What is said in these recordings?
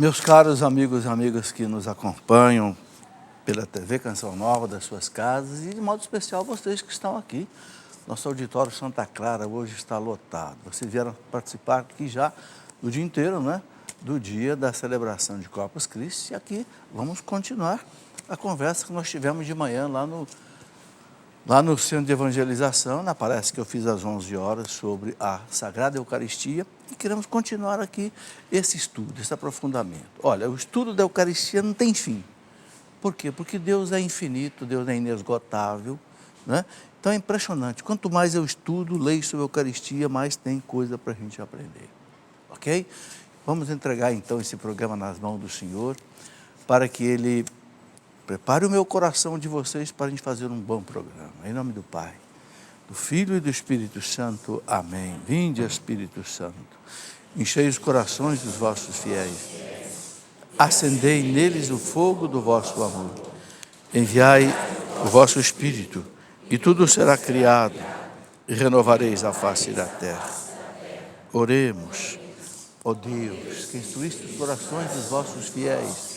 Meus caros amigos e amigas que nos acompanham pela TV Canção Nova das suas casas e de modo especial vocês que estão aqui. Nosso auditório Santa Clara hoje está lotado. Vocês vieram participar aqui já do dia inteiro, né? Do dia da celebração de Corpus Christi. E aqui vamos continuar a conversa que nós tivemos de manhã lá no Centro de Evangelização, na palestra que eu fiz às 11 horas sobre a Sagrada Eucaristia, e queremos continuar aqui esse estudo, esse aprofundamento. Olha, o estudo da Eucaristia não tem fim. Por quê? Porque Deus é infinito, Deus é inesgotável, né? Então é impressionante, quanto mais eu estudo, leio sobre a Eucaristia, mais tem coisa para a gente aprender, ok? Vamos entregar então esse programa nas mãos do Senhor, para que Ele prepare o meu coração de vocês para a gente fazer um bom programa. Em nome do Pai, do Filho e do Espírito Santo. Amém. Vinde, Espírito Santo, enchei os corações dos vossos fiéis, acendei neles o fogo do vosso amor. Enviai o vosso Espírito, e tudo será criado, e renovareis a face da terra. Oremos. Ó Deus, que instruíste os corações dos vossos fiéis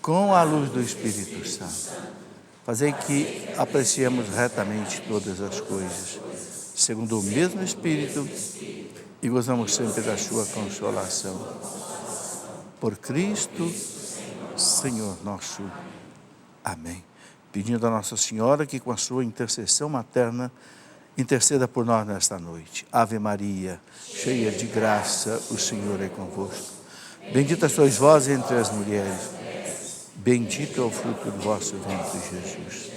com a luz do Espírito Santo, fazei que apreciemos retamente todas as coisas, segundo o mesmo Espírito, e gozamos sempre da sua consolação. Por Cristo, Senhor nosso. Amém. Pedindo a Nossa Senhora que com a sua intercessão materna interceda por nós nesta noite. Ave Maria, cheia de graça, o Senhor é convosco. Bendita sois vós entre as mulheres. Bendito é o fruto do vosso ventre, Jesus.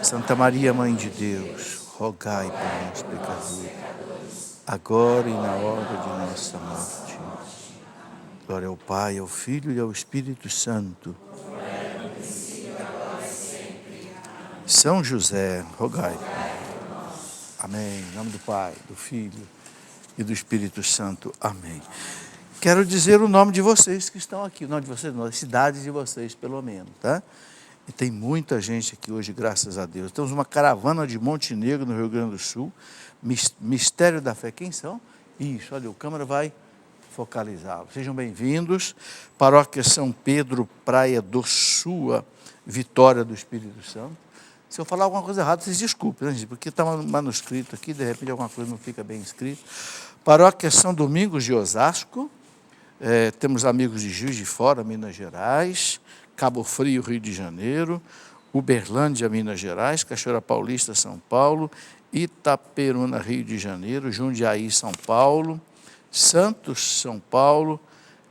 Santa Maria, Mãe de Deus, rogai por nós, pecadores, agora e na hora de nossa morte. Glória ao Pai, ao Filho e ao Espírito Santo. São José, rogai. Amém. Em nome do Pai, do Filho e do Espírito Santo. Amém. Quero dizer o nome de vocês que estão aqui, o nome de vocês, das cidades de vocês, pelo menos, tá? E tem muita gente aqui hoje, graças a Deus. Temos uma caravana de Montenegro, no Rio Grande do Sul, Mistério da Fé. Quem são? Isso, olha, o câmera vai focalizá-lo. Sejam bem-vindos. Paróquia São Pedro, Praia do Sul, Vitória do Espírito Santo. Se eu falar alguma coisa errada, vocês desculpem, né, gente? Porque está um manuscrito aqui, de repente alguma coisa não fica bem escrita. Paróquia São Domingos de Osasco. Temos amigos de Juiz de Fora, Minas Gerais, Cabo Frio, Rio de Janeiro, Uberlândia, Minas Gerais, Cachoeira Paulista, São Paulo, Itaperuna, Rio de Janeiro, Jundiaí, São Paulo, Santos, São Paulo,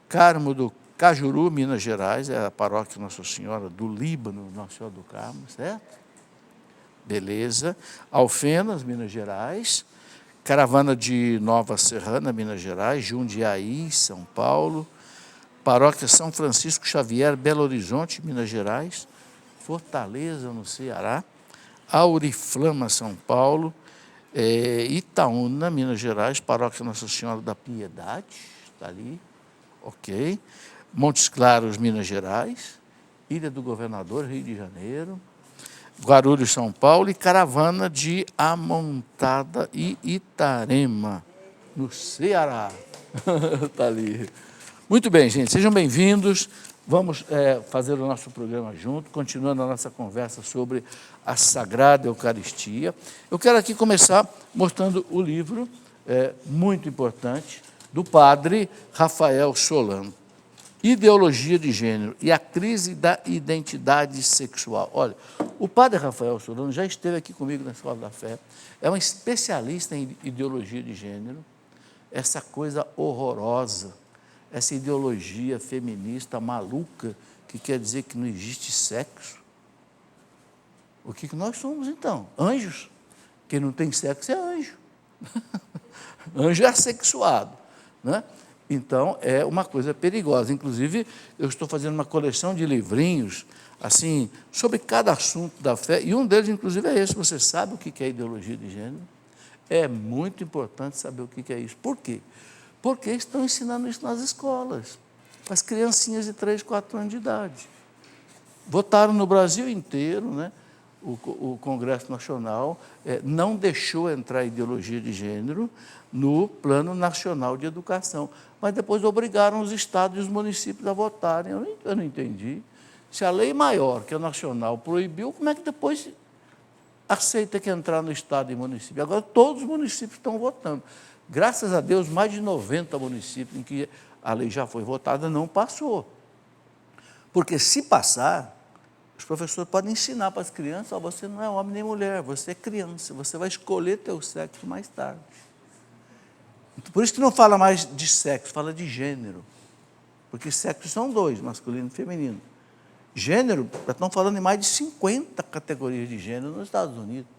Carmo do Cajuru, Minas Gerais, é a paróquia Nossa Senhora do Líbano, Nossa Senhora do Carmo, certo? Beleza. Alfenas, Minas Gerais, Caravana de Nova Serrana, Minas Gerais, Jundiaí, São Paulo, Paróquia São Francisco Xavier, Belo Horizonte, Minas Gerais, Fortaleza, no Ceará, Auriflama, São Paulo, Itaúna, Minas Gerais, Paróquia Nossa Senhora da Piedade, está ali, ok, Montes Claros, Minas Gerais, Ilha do Governador, Rio de Janeiro, Guarulhos, São Paulo, e Caravana de Amontada e Itarema, no Ceará. Está ali. Muito bem, gente, sejam bem-vindos. Vamos fazer o nosso programa junto, continuando a nossa conversa sobre a Sagrada Eucaristia. Eu quero aqui começar mostrando o livro, muito importante, do padre Rafael Solano, Ideologia de Gênero e a Crise da Identidade Sexual. Olha, o padre Rafael Solano já esteve aqui comigo na Escola da Fé, é um especialista em ideologia de gênero, essa coisa horrorosa, essa ideologia feminista maluca, que quer dizer que não existe sexo. O que nós somos, então? Anjos. Quem não tem sexo é anjo. Anjo é assexuado, né? Então, é uma coisa perigosa. Inclusive, eu estou fazendo uma coleção de livrinhos, assim, sobre cada assunto da fé, e um deles, inclusive, é esse. Você sabe o que é ideologia de gênero? É muito importante saber o que é isso. Por quê? Porque estão ensinando isso nas escolas, para as criancinhas de 3, 4 anos de idade. Votaram no Brasil inteiro, né? o Congresso Nacional não deixou entrar a ideologia de gênero no Plano Nacional de Educação, mas depois obrigaram os estados e os municípios a votarem. Eu não entendi. Se a lei maior, que é nacional, proibiu, como é que depois aceita que entrar no estado e município? Agora todos os municípios estão votando. Graças a Deus, mais de 90 municípios em que a lei já foi votada não passou. Porque se passar, os professores podem ensinar para as crianças: você não é homem nem mulher, você é criança, você vai escolher teu sexo mais tarde. Por isso que não fala mais de sexo, fala de gênero. Porque sexo são dois, masculino e feminino. Gênero, estão falando em mais de 50 categorias de gênero nos Estados Unidos.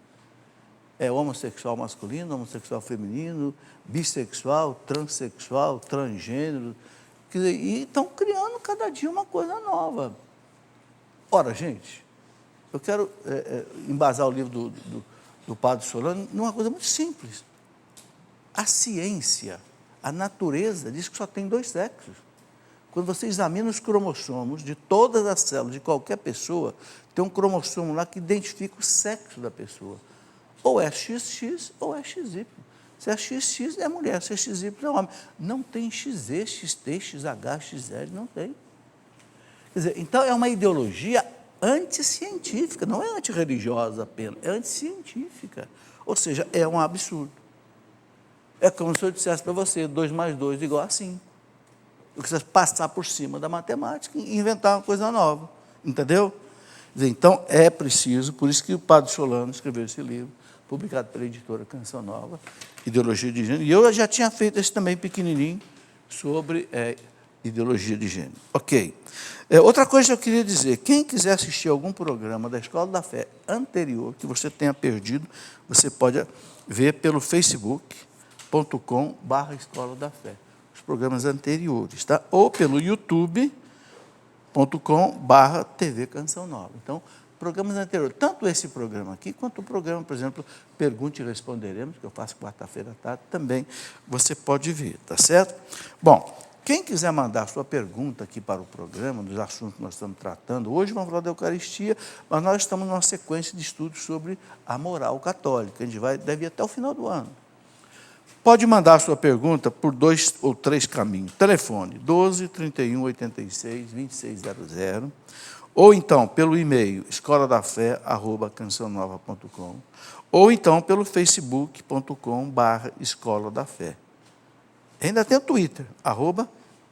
É homossexual masculino, homossexual feminino, bissexual, transexual, transgênero. E estão criando cada dia uma coisa nova. Ora, gente, eu quero embasar o livro do padre Solano numa coisa muito simples. A ciência, a natureza, diz que só tem dois sexos. Quando você examina os cromossomos de todas as células de qualquer pessoa, tem um cromossomo lá que identifica o sexo da pessoa. Ou é XX ou é XY. Se é XX é mulher, se é XY é homem. Não tem XZ, XT, XH, XL, não tem. Quer dizer, então é uma ideologia anticientífica, não é antirreligiosa apenas, é anticientífica. Ou seja, é um absurdo. É como se eu dissesse para você: 2 mais 2 igual a 5. Eu preciso passar por cima da matemática e inventar uma coisa nova. Entendeu? Então, é preciso, por isso que o padre Solano escreveu esse livro, publicado pela editora Canção Nova, Ideologia de Gênero. E eu já tinha feito esse também pequenininho, sobre ideologia de gênero. Ok. Outra coisa que eu queria dizer: quem quiser assistir algum programa da Escola da Fé anterior, que você tenha perdido, você pode ver pelo facebook.com/Escola da Fé. Os programas anteriores, tá? Ou pelo youtube.com/TV Canção Nova. Então, programas anteriores, tanto esse programa aqui, quanto o programa, por exemplo, Pergunte e Responderemos, que eu faço quarta-feira à tarde, também você pode ver, tá certo? Bom, quem quiser mandar sua pergunta aqui para o programa, dos assuntos que nós estamos tratando, hoje vamos falar da Eucaristia, mas nós estamos numa sequência de estudos sobre a moral católica. A gente deve ir até o final do ano. Pode mandar a sua pergunta por 2 ou 3 caminhos. Telefone 12 31 86 2600, ou então pelo e-mail escoladafé@cançãonova.com, ou então pelo facebook.com/Escola da Fé. Ainda tem o Twitter,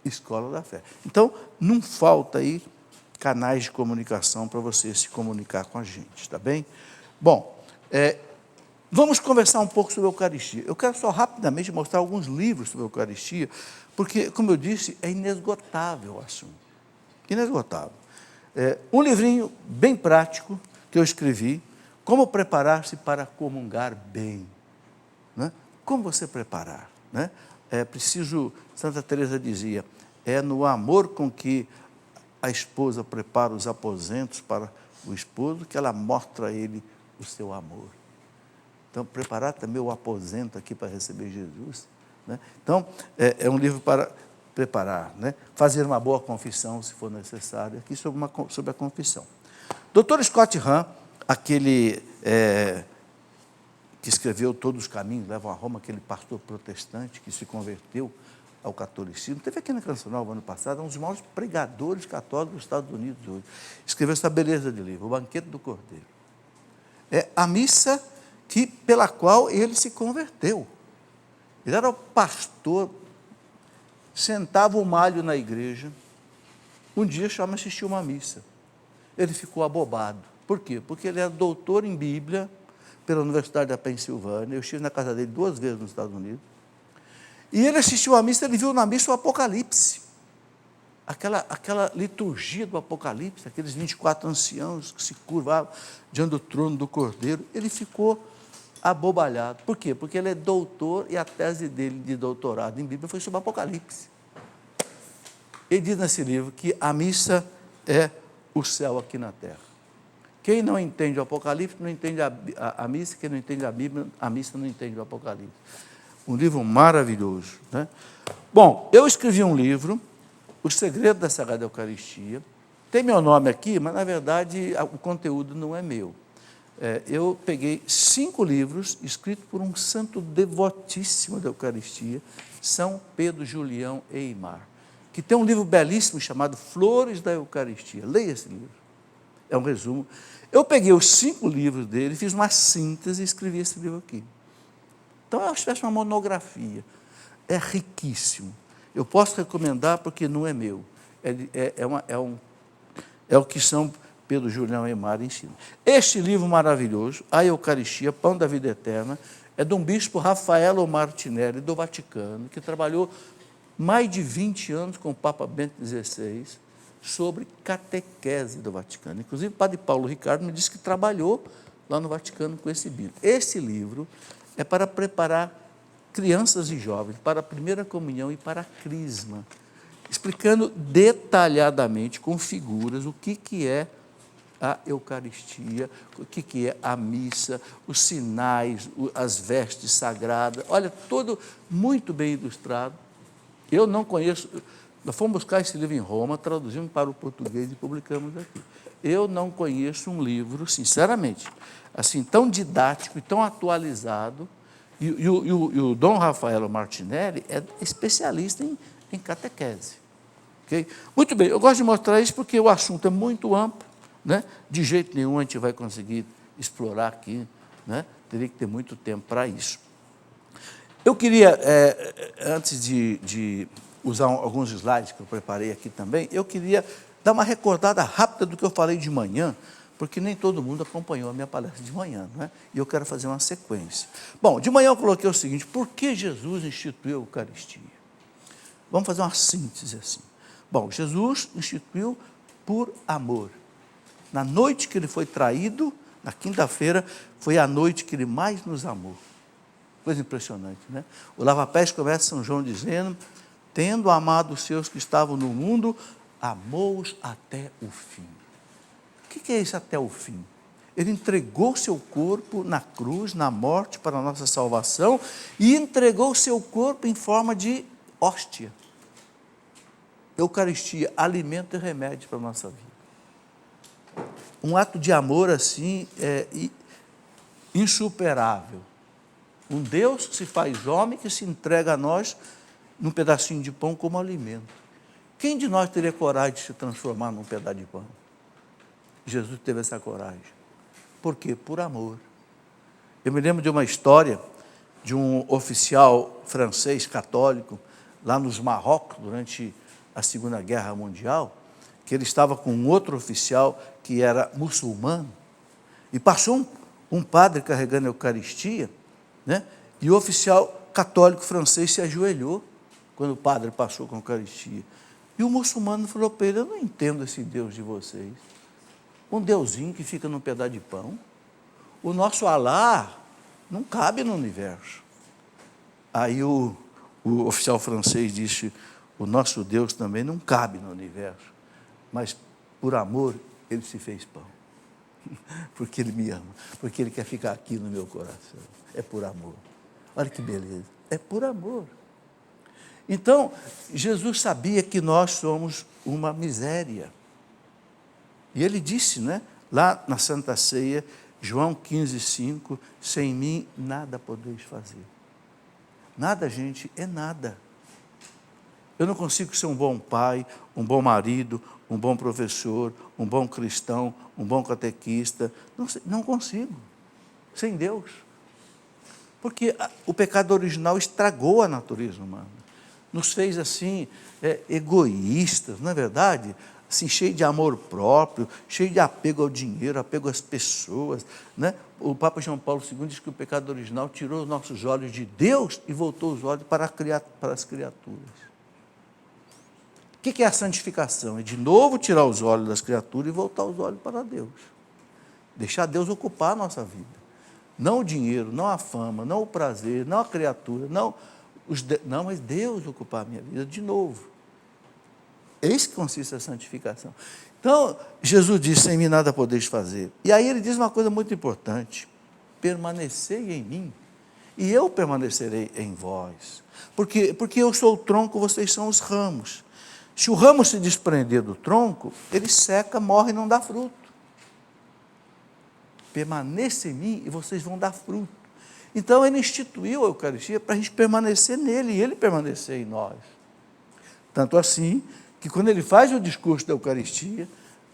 @Escola da Fé. Então, não falta aí canais de comunicação para você se comunicar com a gente, tá bem? Bom, vamos conversar um pouco sobre a Eucaristia. Eu quero só rapidamente mostrar alguns livros sobre a Eucaristia, porque, como eu disse, é inesgotável o assunto. Inesgotável. Um livrinho bem prático que eu escrevi: Como preparar-se para comungar bem. Né? Como você preparar? Né? É preciso, Santa Teresa dizia, é no amor com que a esposa prepara os aposentos para o esposo que ela mostra a ele o seu amor. Então, preparar também o aposento aqui para receber Jesus. Né? Então, é um livro para preparar, né? Fazer uma boa confissão, se for necessário, aqui sobre a confissão. Dr. Scott Hahn, aquele que escreveu Todos os Caminhos Levam a Roma, aquele pastor protestante que se converteu ao catolicismo, teve aqui na Canção Nova ano passado, é um dos maiores pregadores católicos dos Estados Unidos hoje. Escreveu essa beleza de livro, O Banquete do Cordeiro. É a missa pela qual ele se converteu. Ele era o pastor, sentava o malho na igreja, um dia chama assistir uma missa. Ele ficou abobado. Por quê? Porque ele era doutor em Bíblia pela Universidade da Pensilvânia. Eu estive na casa dele 2 vezes nos Estados Unidos. E ele assistiu a missa, ele viu na missa o Apocalipse. Aquela liturgia do Apocalipse, aqueles 24 anciãos que se curvavam diante do trono do Cordeiro. Ele ficou abobalhado. Por quê? Porque ele é doutor e a tese dele de doutorado em Bíblia foi sobre o Apocalipse. Ele diz nesse livro que a missa é o céu aqui na terra. Quem não entende o Apocalipse não entende a missa, quem não entende a Bíblia, a missa não entende o Apocalipse. Um livro maravilhoso. Né? Bom, eu escrevi um livro, O Segredo da Sagrada Eucaristia. Tem meu nome aqui, mas, na verdade, o conteúdo não é meu. eu peguei 5 livros escritos por um santo devotíssimo da Eucaristia, São Pedro Julião Eymar, que tem um livro belíssimo chamado Flores da Eucaristia. Leia esse livro, é um resumo. Eu peguei os 5 livros dele, fiz uma síntese e escrevi esse livro aqui. Então, eu acho que é uma monografia, é riquíssimo. Eu posso recomendar porque não é meu, é o que São Pedro Julião Eymar ensina. Este livro maravilhoso, A Eucaristia, Pão da Vida Eterna, é de um bispo Raffaello Martinelli, do Vaticano, que trabalhou mais de 20 anos com o Papa Bento XVI sobre catequese do Vaticano. Inclusive, o padre Paulo Ricardo me disse que trabalhou lá no Vaticano com esse livro. Esse livro é para preparar crianças e jovens para a primeira comunhão e para a crisma, explicando detalhadamente, com figuras, o que é a Eucaristia, o que é a missa, os sinais, as vestes sagradas. Olha, todo muito bem ilustrado. Eu não conheço, nós fomos buscar esse livro em Roma, traduzimos para o português e publicamos aqui. Eu não conheço um livro, sinceramente, assim, tão didático e tão atualizado. E o Dom Raffaello Martinelli é especialista em catequese. Okay? Muito bem, eu gosto de mostrar isso porque o assunto é muito amplo, né? De jeito nenhum a gente vai conseguir explorar aqui, né? Teria que ter muito tempo para isso. Eu queria, antes de usar alguns slides que eu preparei aqui também, eu queria dar uma recordada rápida do que eu falei de manhã, porque nem todo mundo acompanhou a minha palestra de manhã, não é? E eu quero fazer uma sequência. Bom, de manhã eu coloquei o seguinte: por que Jesus instituiu a Eucaristia? Vamos fazer uma síntese assim. Bom, Jesus instituiu por amor. Na noite que ele foi traído, na quinta-feira, foi a noite que ele mais nos amou. Coisa impressionante, né? O lava-pés começa São João dizendo: tendo amado os seus que estavam no mundo, amou-os até o fim. O que é isso até o fim? Ele entregou seu corpo na cruz, na morte, para a nossa salvação, e entregou seu corpo em forma de hóstia. Eucaristia, alimento e remédio para a nossa vida. Um ato de amor assim insuperável. Um Deus que se faz homem, que se entrega a nós num pedacinho de pão como alimento. Quem de nós teria coragem de se transformar num pedaço de pão? Jesus teve essa coragem. Por quê? Por amor. Eu me lembro de uma história de um oficial francês católico, lá nos Marrocos, durante a Segunda Guerra Mundial, que ele estava com um outro oficial que era muçulmano, e passou um padre carregando a Eucaristia, né? E o oficial católico francês se ajoelhou quando o padre passou com a Eucaristia. E o muçulmano falou para ele: eu não entendo esse Deus de vocês. Um deusinho que fica num pedaço de pão. O nosso Alá não cabe no universo. Aí o oficial francês disse: o nosso Deus também não cabe no universo, mas por amor ele se fez pão. Porque ele me ama, porque ele quer ficar aqui no meu coração. É por amor. Olha que beleza, é por amor. Então, Jesus sabia que nós somos uma miséria. E ele disse, né, lá na Santa Ceia, João 15,5, sem mim nada podeis fazer. Nada, gente, é nada. Eu não consigo ser um bom pai, um bom marido, um bom professor, um bom cristão, um bom catequista. Não consigo, sem Deus. Porque o pecado original estragou a natureza humana. Nos fez assim, egoístas, não é verdade? Assim, cheio de amor próprio, cheio de apego ao dinheiro, apego às pessoas, né? O Papa João Paulo II diz que o pecado original tirou os nossos olhos de Deus e voltou os olhos para as criaturas. O que é a santificação? É de novo tirar os olhos das criaturas e voltar os olhos para Deus. Deixar Deus ocupar a nossa vida. Não o dinheiro, não a fama, não o prazer, não a criatura, mas Deus ocupar a minha vida de novo. É isso que consiste a santificação. Então, Jesus disse: sem mim nada podeis fazer. E aí ele diz uma coisa muito importante: permanecei em mim, e eu permanecerei em vós. Porque eu sou o tronco, vocês são os ramos. Se o ramo se desprender do tronco, ele seca, morre e não dá fruto. permaneça em mim e vocês vão dar fruto. Então, ele instituiu a Eucaristia para a gente permanecer nele e ele permanecer em nós. Tanto assim, que quando ele faz o discurso da Eucaristia,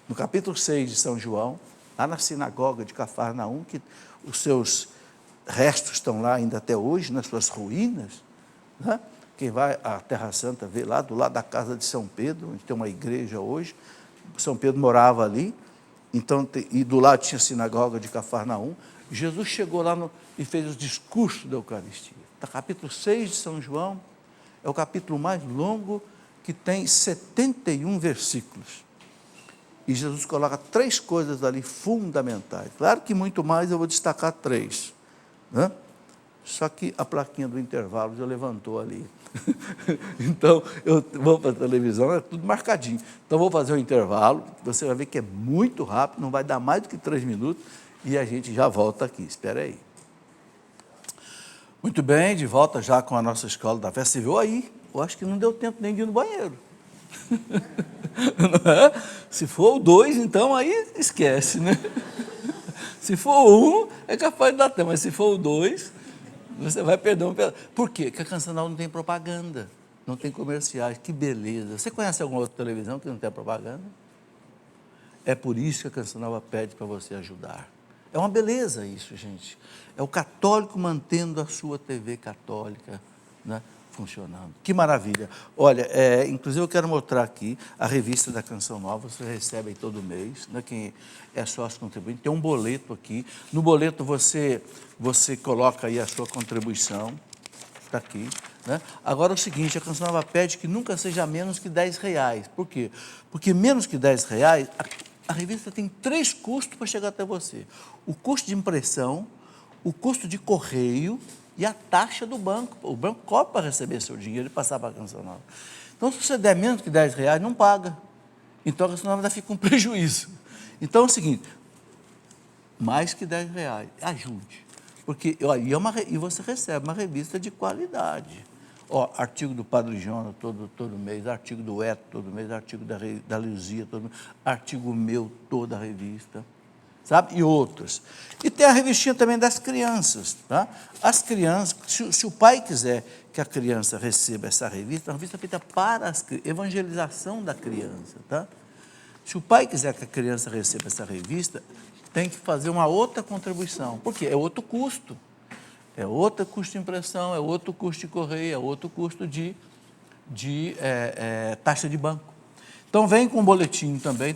no capítulo 6 de São João, lá na sinagoga de Cafarnaum, que os seus restos estão lá ainda até hoje, nas suas ruínas, né? Quem vai à Terra Santa vê lá, do lado da casa de São Pedro, onde tem uma igreja hoje, São Pedro morava ali, então, e do lado tinha a sinagoga de Cafarnaum. Jesus chegou lá e fez o discurso da Eucaristia. No capítulo 6 de São João, é o capítulo mais longo, que tem 71 versículos. E Jesus coloca 3 coisas ali fundamentais. Claro que muito mais, eu vou destacar 3. Né? Só que a plaquinha do intervalo já levantou ali. Então, eu vou para a televisão, é tudo marcadinho. Então, vou fazer um intervalo, você vai ver que é muito rápido, não vai dar mais do que 3 minutos, e a gente já volta aqui. Espera aí. Muito bem, de volta já com a nossa escola da fé. Você viu aí? Eu acho que não deu tempo nem de ir no banheiro. Não é? Se for o 2, então aí esquece, né? Se for o 1, é capaz de dar tempo, mas se for o 2, você vai perder um pedaço. Por quê? Porque a Canção Nova não tem propaganda, não tem comerciais. Que beleza. Você conhece alguma outra televisão que não tem propaganda? É por isso que a Canção Nova pede para você ajudar. É uma beleza isso, gente. É o católico mantendo a sua TV católica, né, funcionando. Que maravilha. Olha, inclusive eu quero mostrar aqui a revista da Canção Nova, você recebe aí todo mês, né, quem é sócio contribuinte, tem um boleto aqui. No boleto você coloca aí a sua contribuição, está aqui. Né? Agora é o seguinte, a Canção Nova pede que nunca seja menos que R$10. Por quê? Porque menos que R$10, a revista tem 3 custos para chegar até você. O custo de impressão, o custo de correio e a taxa do banco. O banco cobra para receber seu dinheiro e passar para a Canção Nova. Então, se você der menos que R$10, não paga. Então, a Canção Nova fica com prejuízo. Então, é o seguinte, mais que R$10, ajude. Porque, e você recebe uma revista de qualidade. Ó, artigo do Padre Jonas todo mês, artigo do Eto todo mês, artigo da Luzia todo mês, artigo meu, toda a revista, sabe? E outros. E tem a revistinha também das crianças, tá? As crianças, se o pai quiser que a criança receba essa revista, é uma revista feita para a evangelização da criança, tá? Se o pai quiser que a criança receba essa revista, tem que fazer uma outra contribuição, porque é outro custo. É outro custo de impressão, é outro custo de correio, é outro custo de taxa de banco. Então, vem com um boletim também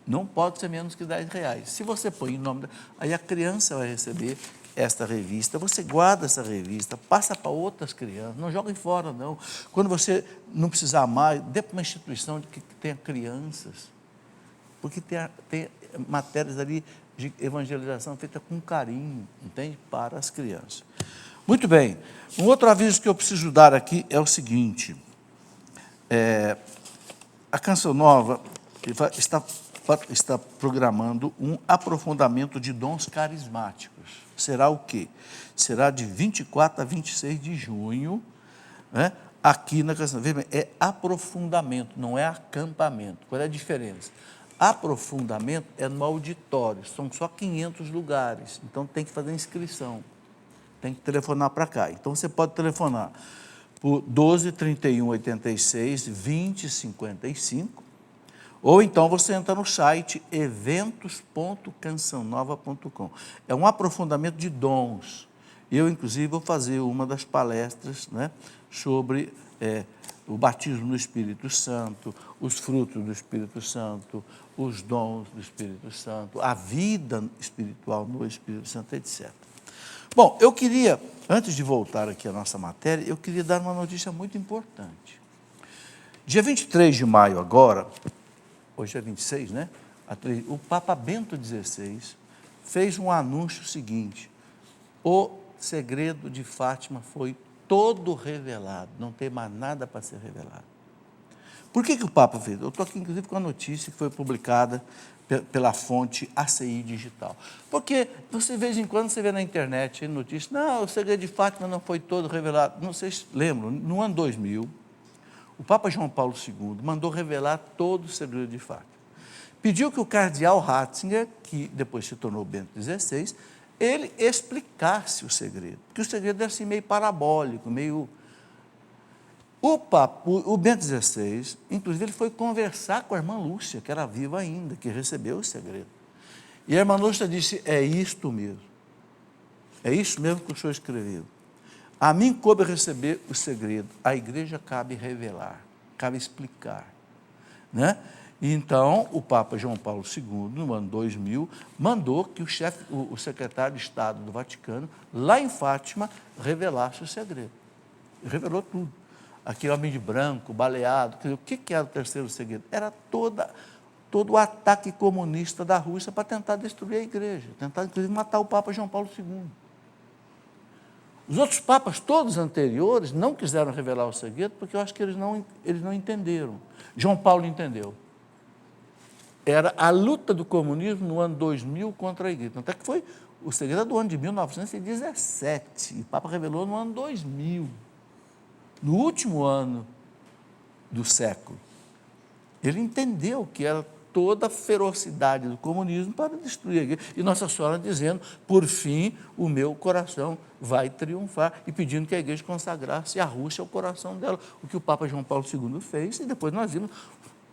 não pode ser menos que R$10. Se você põe em nome, aí a criança vai receber esta revista, você guarda essa revista, passa para outras crianças, não joga fora, não. Quando você não precisar mais, dê para uma instituição que tenha crianças, porque tem matérias ali de evangelização feita com carinho, entende? Para as crianças. Muito bem. Um outro aviso que eu preciso dar aqui é o seguinte, a Canção Nova está programando um aprofundamento de dons carismáticos. Será o quê? Será de 24 a 26 de junho, né? Aqui na Canção Nova. É aprofundamento, não é acampamento. Qual é a diferença? Aprofundamento é no auditório, são só 500 lugares, então tem que fazer inscrição, tem que telefonar para cá. Então você pode telefonar por 12 31 86 20 55, ou então você entra no site eventos.cançãonova.com. É um aprofundamento de dons. Eu, inclusive, vou fazer uma das palestras, né, sobre o batismo no Espírito Santo, os frutos do Espírito Santo, os dons do Espírito Santo, a vida espiritual no Espírito Santo, etc. Bom, eu queria, antes de voltar aqui à nossa matéria, eu queria dar uma notícia muito importante. Dia 23 de maio agora, hoje é 26, né? O Papa Bento XVI fez um anúncio seguinte: o segredo de Fátima foi todo revelado, não tem mais nada para ser revelado. Por que o Papa fez? Eu estou aqui, inclusive, com a notícia que foi publicada pela fonte ACI Digital. Porque você, de vez em quando, você vê na internet notícias, não, o segredo de Fátima não foi todo revelado. Não sei se lembram, no ano 2000, o Papa João Paulo II mandou revelar todo o segredo de Fátima. pediu que o cardeal Ratzinger, que depois se tornou Bento XVI, ele explicasse o segredo, porque o segredo era assim meio parabólico, meio... O Bento XVI, inclusive, ele foi conversar com a irmã Lúcia, que era viva ainda, que recebeu o segredo. E a irmã Lúcia disse, é isto mesmo que o senhor escreveu. A mim coube receber o segredo, a igreja cabe revelar, cabe explicar, né? E então, o Papa João Paulo II, no ano 2000, mandou que o secretário de Estado do Vaticano, lá em Fátima, revelasse o segredo. Revelou tudo. Aquele homem de branco, baleado, o que era o terceiro segredo? Era todo o ataque comunista da Rússia para tentar destruir a igreja, tentar, inclusive, matar o Papa João Paulo II. Os outros papas, todos anteriores, não quiseram revelar o segredo, porque eu acho que eles não entenderam. João Paulo entendeu. Era a luta do comunismo no ano 2000 contra a igreja. Até que foi o segredo do ano de 1917, e o Papa revelou no ano 2000, no último ano do século. Ele entendeu que era toda a ferocidade do comunismo para destruir a igreja. E Nossa Senhora dizendo, por fim, o meu coração vai triunfar, e pedindo que a igreja consagrasse a Rússia ao coração dela, o que o Papa João Paulo II fez, e depois nós vimos,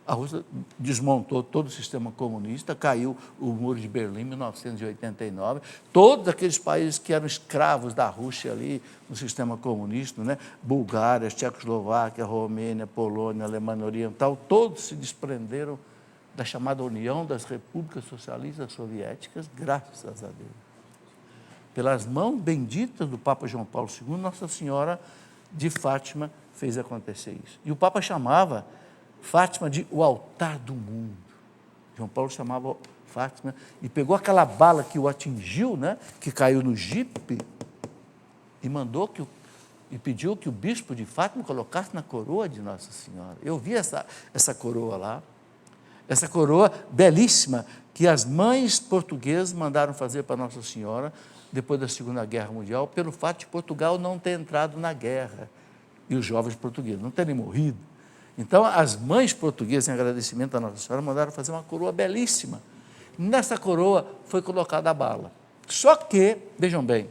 a Rússia desmontou todo o sistema comunista, caiu o Muro de Berlim em 1989, todos aqueles países que eram escravos da Rússia ali, no sistema comunista, né? Bulgária, Tchecoslováquia, Romênia, Polônia, Alemanha Oriental, todos se desprenderam da chamada União das Repúblicas Socialistas Soviéticas, graças a Deus. Pelas mãos benditas do Papa João Paulo II, Nossa Senhora de Fátima fez acontecer isso. E o Papa chamava Fátima de o altar do mundo. João Paulo chamava Fátima e pegou aquela bala que o atingiu, né, que caiu no jipe, e pediu que o bispo de Fátima colocasse na coroa de Nossa Senhora. Eu vi essa coroa lá. Essa coroa belíssima que as mães portuguesas mandaram fazer para Nossa Senhora depois da Segunda Guerra Mundial, pelo fato de Portugal não ter entrado na guerra e os jovens portugueses não terem morrido. Então, as mães portuguesas, em agradecimento a Nossa Senhora, mandaram fazer uma coroa belíssima. Nessa coroa foi colocada a bala. Só que, vejam bem,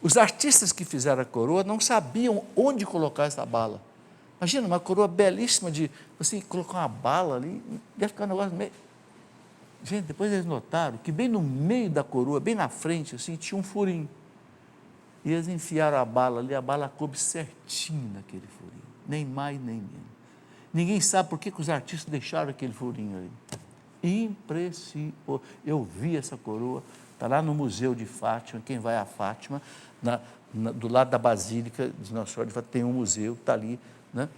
os artistas que fizeram a coroa não sabiam onde colocar essa bala. Imagina, uma coroa belíssima de você colocar uma bala ali, ia ficar um negócio meio... Gente, depois eles notaram que bem no meio da coroa, bem na frente, assim, tinha um furinho. E eles enfiaram a bala ali, a bala coube certinho naquele furinho. Nem mais, nem menos. Ninguém sabe por que os artistas deixaram aquele furinho ali. Impressionante. Eu vi essa coroa, está lá no Museu de Fátima, quem vai a Fátima, do lado da Basílica de Nossa Senhora de Fátima, tem um museu, está ali, né?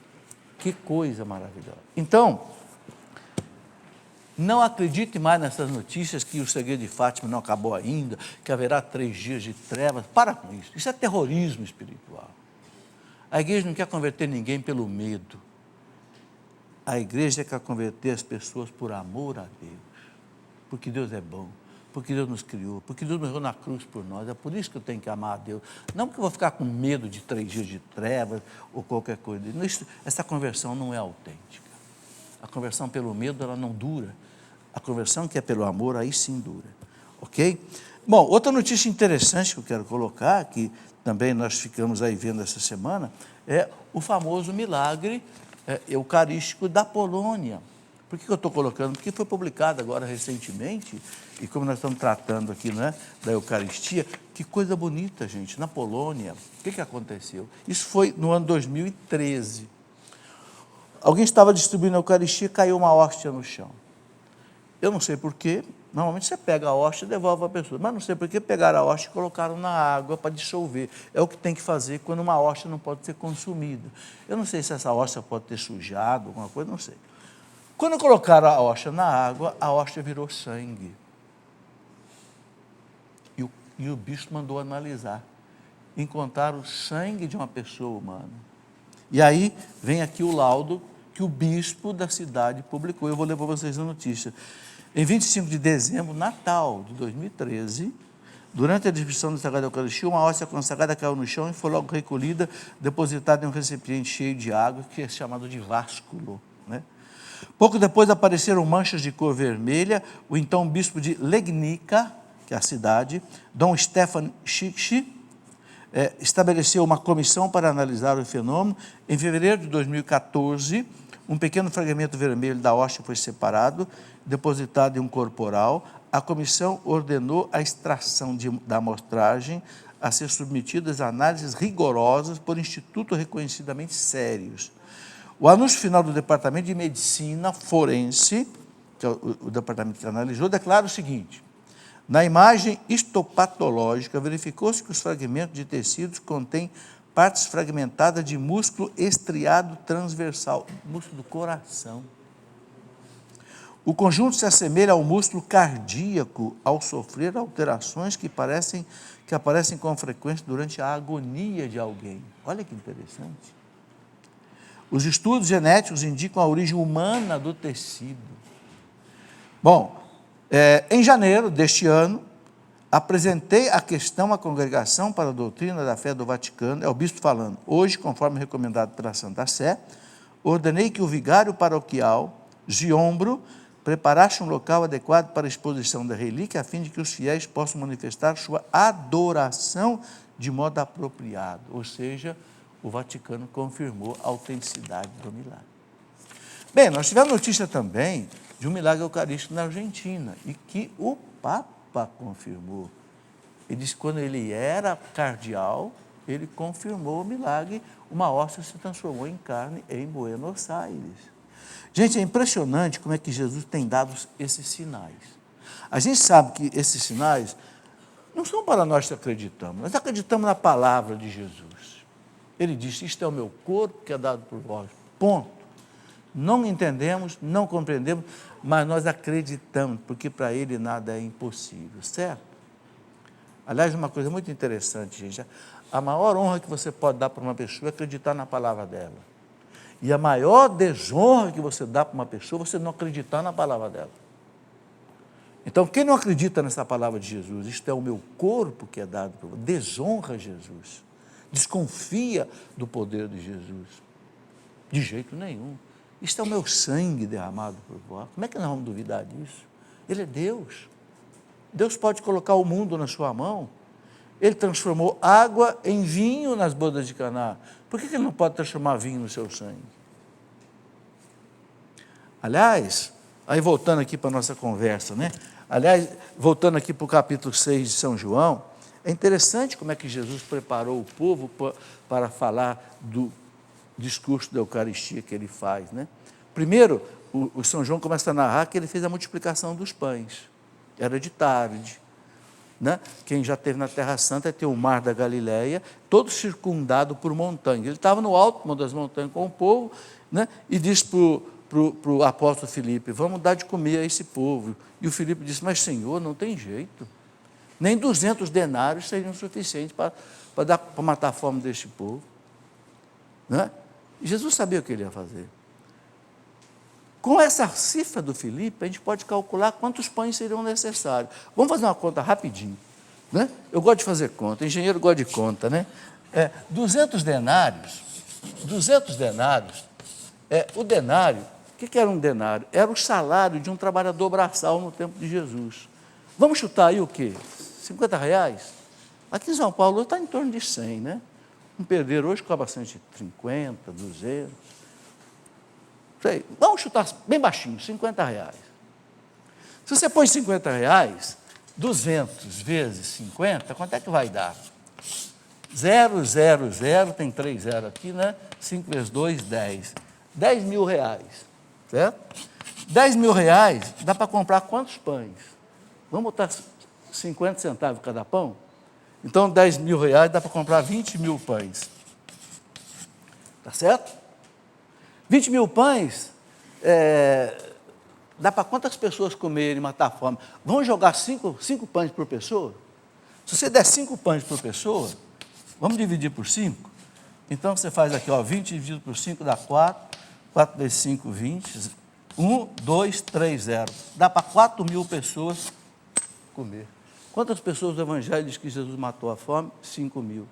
Que coisa maravilhosa. Então, não acredite mais nessas notícias que o segredo de Fátima não acabou ainda, que haverá 3 dias de trevas. Para com isso. Isso é terrorismo espiritual. A igreja não quer converter ninguém pelo medo. A igreja quer converter as pessoas por amor a Deus. Porque Deus é bom. Porque Deus nos criou, porque Deus morreu na cruz por nós. É por isso que eu tenho que amar a Deus. Não porque eu vou ficar com medo de 3 dias de trevas ou qualquer coisa. Essa conversão não é autêntica. A conversão pelo medo, ela não dura. A conversão que é pelo amor, aí sim dura. Ok? Bom, outra notícia interessante que eu quero colocar, que também nós ficamos aí vendo essa semana, é o famoso milagre eucarístico da Polônia. Por que eu estou colocando? Porque foi publicado agora recentemente, e como nós estamos tratando aqui, né, da Eucaristia, que coisa bonita, gente, na Polônia. O que aconteceu? Isso foi no ano 2013. Alguém estava distribuindo a Eucaristia e caiu uma hóstia no chão. Eu não sei porquê, normalmente você pega a hóstia e devolve a pessoa, mas não sei porquê pegaram a hóstia e colocaram na água para dissolver. É o que tem que fazer quando uma hóstia não pode ser consumida. Eu não sei se essa hóstia pode ter sujado, alguma coisa, não sei. Quando colocaram a hóstia na água, a hóstia virou sangue. E o bispo mandou analisar. Encontraram o sangue de uma pessoa humana. E aí vem aqui o laudo que o bispo da cidade publicou. Eu vou ler para vocês a notícia. Em 25 de dezembro, Natal de 2013, durante a distribuição da Sagrada Eucaristia, uma hóstia consagrada caiu no chão e foi logo recolhida, depositada em um recipiente cheio de água, que é chamado de básculo, né? Pouco depois apareceram manchas de cor vermelha. O então bispo de Legnica, que é a cidade, Dom Stefan Schick, estabeleceu uma comissão para analisar o fenômeno. Em fevereiro de 2014, um pequeno fragmento vermelho da hóstia foi separado, depositado em um corporal. A comissão ordenou a extração da amostragem a ser submetidas a análises rigorosas por institutos reconhecidamente sérios. O anúncio final do Departamento de Medicina Forense, que é o departamento que analisou, declara o seguinte: na imagem histopatológica, verificou-se que os fragmentos de tecidos contêm partes fragmentadas de músculo estriado transversal, músculo do coração. O conjunto se assemelha ao músculo cardíaco ao sofrer alterações que aparecem com frequência durante a agonia de alguém. Olha que interessante. Os estudos genéticos indicam a origem humana do tecido. Bom, em janeiro deste ano, apresentei a questão à Congregação para a Doutrina da Fé do Vaticano, é o bispo falando: hoje, conforme recomendado pela Santa Sé, ordenei que o vigário paroquial, Giombro, preparasse um local adequado para a exposição da relíquia, a fim de que os fiéis possam manifestar sua adoração de modo apropriado. Ou seja, o Vaticano confirmou a autenticidade do milagre. Bem, nós tivemos notícia também de um milagre eucarístico na Argentina, e que o Papa confirmou. Ele disse que quando ele era cardeal, ele confirmou o milagre, uma hóstia se transformou em carne em Buenos Aires. Gente, é impressionante como é que Jesus tem dado esses sinais. A gente sabe que esses sinais não são para nós que acreditamos, nós acreditamos na palavra de Jesus. Ele disse: isto é o meu corpo que é dado por vós, ponto. Não entendemos, não compreendemos, mas nós acreditamos, porque para ele nada é impossível, certo? Aliás, uma coisa muito interessante, gente, a maior honra que você pode dar para uma pessoa é acreditar na palavra dela. E a maior desonra que você dá para uma pessoa é você não acreditar na palavra dela. Então, quem não acredita nessa palavra de Jesus, isto é o meu corpo que é dado por você, desonra Jesus, desconfia do poder de Jesus. De jeito nenhum. Isto é o meu sangue derramado por vós. Como é que nós vamos duvidar disso? Ele é Deus. Deus pode colocar o mundo na sua mão. Ele transformou água em vinho nas bodas de Caná. Por que ele não pode transformar vinho no seu sangue? Aliás, aí voltando aqui para a nossa conversa, né? Aliás, voltando aqui para o capítulo 6 de São João, é interessante como é que Jesus preparou o povo para falar do discurso da Eucaristia que ele faz, né? Primeiro, o São João começa a narrar que ele fez a multiplicação dos pães. Era de tarde, né? Quem já esteve na Terra Santa tem o Mar da Galileia, todo circundado por montanhas. Ele estava no alto, uma das montanhas, com o povo, né? E disse para o apóstolo Filipe: vamos dar de comer a esse povo. E o Filipe disse: mas Senhor, não tem jeito, nem 200 denários seriam suficientes para matar a fome deste povo, né? E Jesus sabia o que ele ia fazer. Com essa cifra do Filipe, a gente pode calcular quantos pães seriam necessários. Vamos fazer uma conta rapidinho, né? Eu gosto de fazer conta, engenheiro gosta de conta, né? 200 denários, o denário, o que era um denário? Era o salário de um trabalhador braçal no tempo de Jesus. Vamos chutar aí o quê? 50 reais? Aqui em São Paulo está em torno de 100, né? Um pedreiro hoje cobra 150, 200. Sei, vamos chutar bem baixinho, 50 reais. Se você põe 50 reais, 200 vezes 50, quanto é que vai dar? 0, 0, 0, tem 3 zeros aqui, né? 5 vezes 2, 10. 10 mil reais, certo? 10 mil reais dá para comprar quantos pães? Vamos botar 50 centavos cada pão? Então, 10 mil reais dá para comprar 20 mil pães. Tá certo? 20 mil pães, dá para quantas pessoas comerem e matar a fome? Vamos jogar 5 pães por pessoa? Se você der 5 pães por pessoa, vamos dividir por 5? Então, você faz aqui, 20 dividido por 5 dá 4. 4 vezes 5, 20. 1, 2, 3, 0. Dá para 4 mil pessoas comer. Quantas pessoas do Evangelho diz que Jesus matou a fome? 5 mil.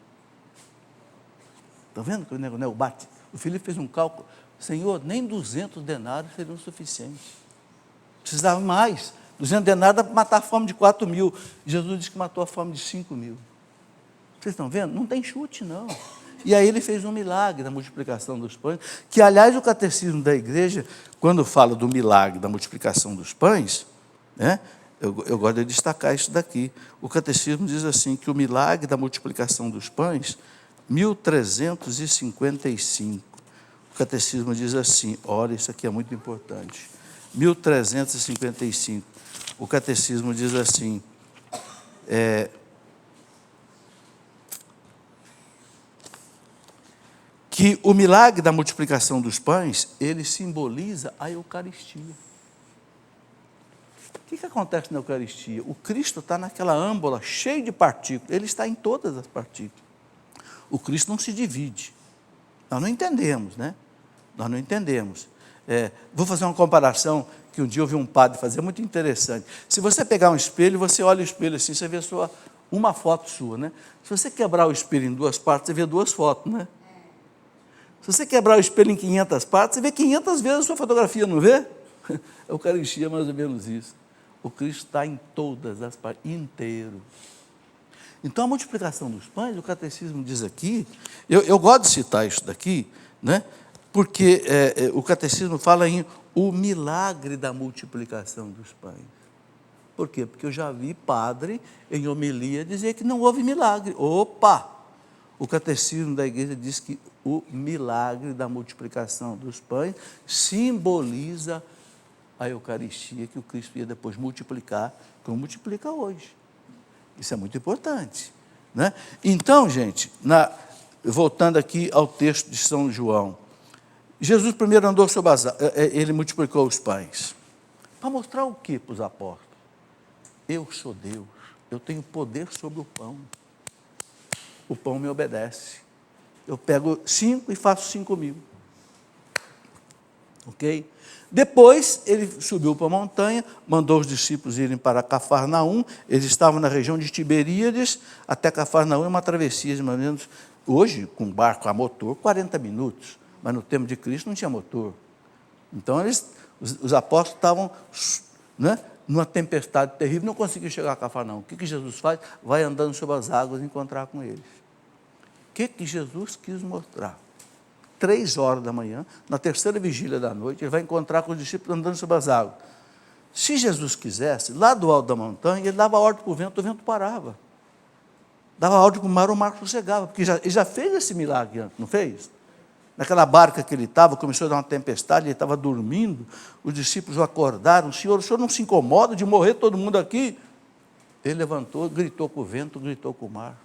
Estão vendo que o negócio bate? O Filipe fez um cálculo. Senhor, nem 200 denários seriam suficientes. Precisava mais. 200 denários dá para matar a fome de 4.000. Jesus disse que matou a fome de 5.000. Vocês estão vendo? Não tem chute, não. E aí ele fez um milagre da multiplicação dos pães, que, aliás, o catecismo da igreja, quando fala do milagre da multiplicação dos pães, né, eu gosto de destacar isso daqui. O catecismo diz assim, que o milagre da multiplicação dos pães, 1355. O catecismo diz assim, olha, isso aqui é muito importante. 1355. O catecismo diz assim, que o milagre da multiplicação dos pães, ele simboliza a Eucaristia. O que acontece na Eucaristia? O Cristo está naquela âmbola cheia de partículas, ele está em todas as partículas. O Cristo não se divide. Nós não entendemos, né? Nós não entendemos. Vou fazer uma comparação que um dia eu vi um padre fazer, muito interessante. Se você pegar um espelho, você olha o espelho assim, você vê uma foto sua, né? Se você quebrar o espelho em duas partes, você vê duas fotos, né? Se você quebrar o espelho em 500 partes, você vê 500 vezes a sua fotografia, não vê? A Eucaristia é mais ou menos isso. O Cristo está em todas as partes, inteiro. Então, a multiplicação dos pães, o catecismo diz aqui, eu gosto de citar isso daqui, né? Porque o catecismo fala em o milagre da multiplicação dos pães. Por quê? Porque eu já vi padre em homilia dizer que não houve milagre. Opa! O catecismo da igreja diz que o milagre da multiplicação dos pães simboliza a Eucaristia que o Cristo ia depois multiplicar, como multiplica hoje. Isso é muito importante, né? Então, gente, voltando aqui ao texto de São João, Jesus primeiro andou sobre as águas, ele multiplicou os pães. Para mostrar o que para os apóstolos? Eu sou Deus, eu tenho poder sobre o pão. O pão me obedece. Eu pego 5 e faço 5.000. Ok? Depois, ele subiu para a montanha, mandou os discípulos irem para Cafarnaum. Eles estavam na região de Tiberíades, até Cafarnaum é uma travessia de mais ou menos, hoje, com barco a motor, 40 minutos. Mas no tempo de Cristo não tinha motor. Então, os apóstolos estavam, né, numa tempestade terrível, não conseguiam chegar a Cafarnaum. O que Jesus faz? Vai andando sobre as águas e encontrar com eles. O que Jesus quis mostrar? 3 horas da manhã, na terceira vigília da noite, ele vai encontrar com os discípulos andando sobre as águas. Se Jesus quisesse, lá do alto da montanha, ele dava ordem para o vento parava. Dava ordem para o mar sossegava, porque ele já fez esse milagre antes, não fez? Naquela barca que ele estava, começou a dar uma tempestade, ele estava dormindo, os discípulos o acordaram, o senhor não se incomoda de morrer todo mundo aqui? Ele levantou, gritou com o vento, gritou com o mar.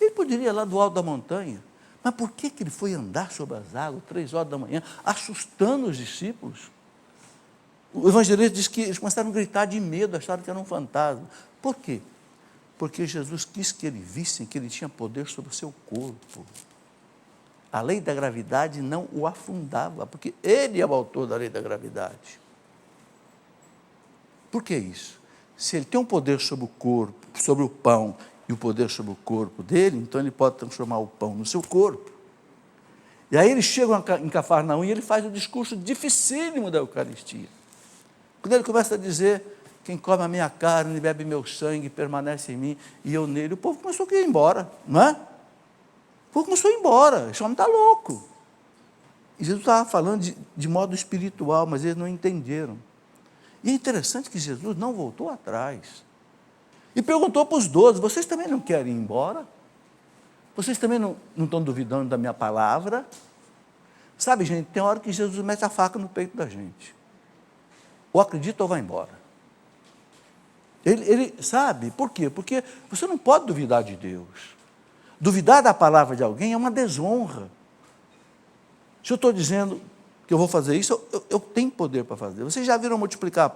Ele poderia ir lá do alto da montanha, mas por que ele foi andar sobre as águas, 3 horas da manhã, assustando os discípulos? O evangelista diz que eles começaram a gritar de medo, acharam que era um fantasma. Por quê? Porque Jesus quis que eles vissem que ele tinha poder sobre o seu corpo. A lei da gravidade não o afundava, porque ele é o autor da lei da gravidade. Por que isso? Se ele tem um poder sobre o corpo, sobre o pão, e o poder sobre o corpo dele, então ele pode transformar o pão no seu corpo. E aí eles chegam em Cafarnaum e ele faz o discurso dificílimo da Eucaristia. Quando ele começa a dizer, quem come a minha carne e bebe meu sangue, permanece em mim e eu nele, o povo começou a ir embora, não é? O povo começou a ir embora, esse homem está louco. E Jesus estava falando de modo espiritual, mas eles não entenderam. E é interessante que Jesus não voltou atrás. E perguntou para os 12, vocês também não querem ir embora? Vocês também não estão duvidando da minha palavra? Sabe, gente, tem hora que Jesus mete a faca no peito da gente. Ou acredita ou vai embora. Ele sabe, por quê? Porque você não pode duvidar de Deus. Duvidar da palavra de alguém é uma desonra. Se eu estou dizendo que eu vou fazer isso, eu tenho poder para fazer. Vocês já viram eu multiplicar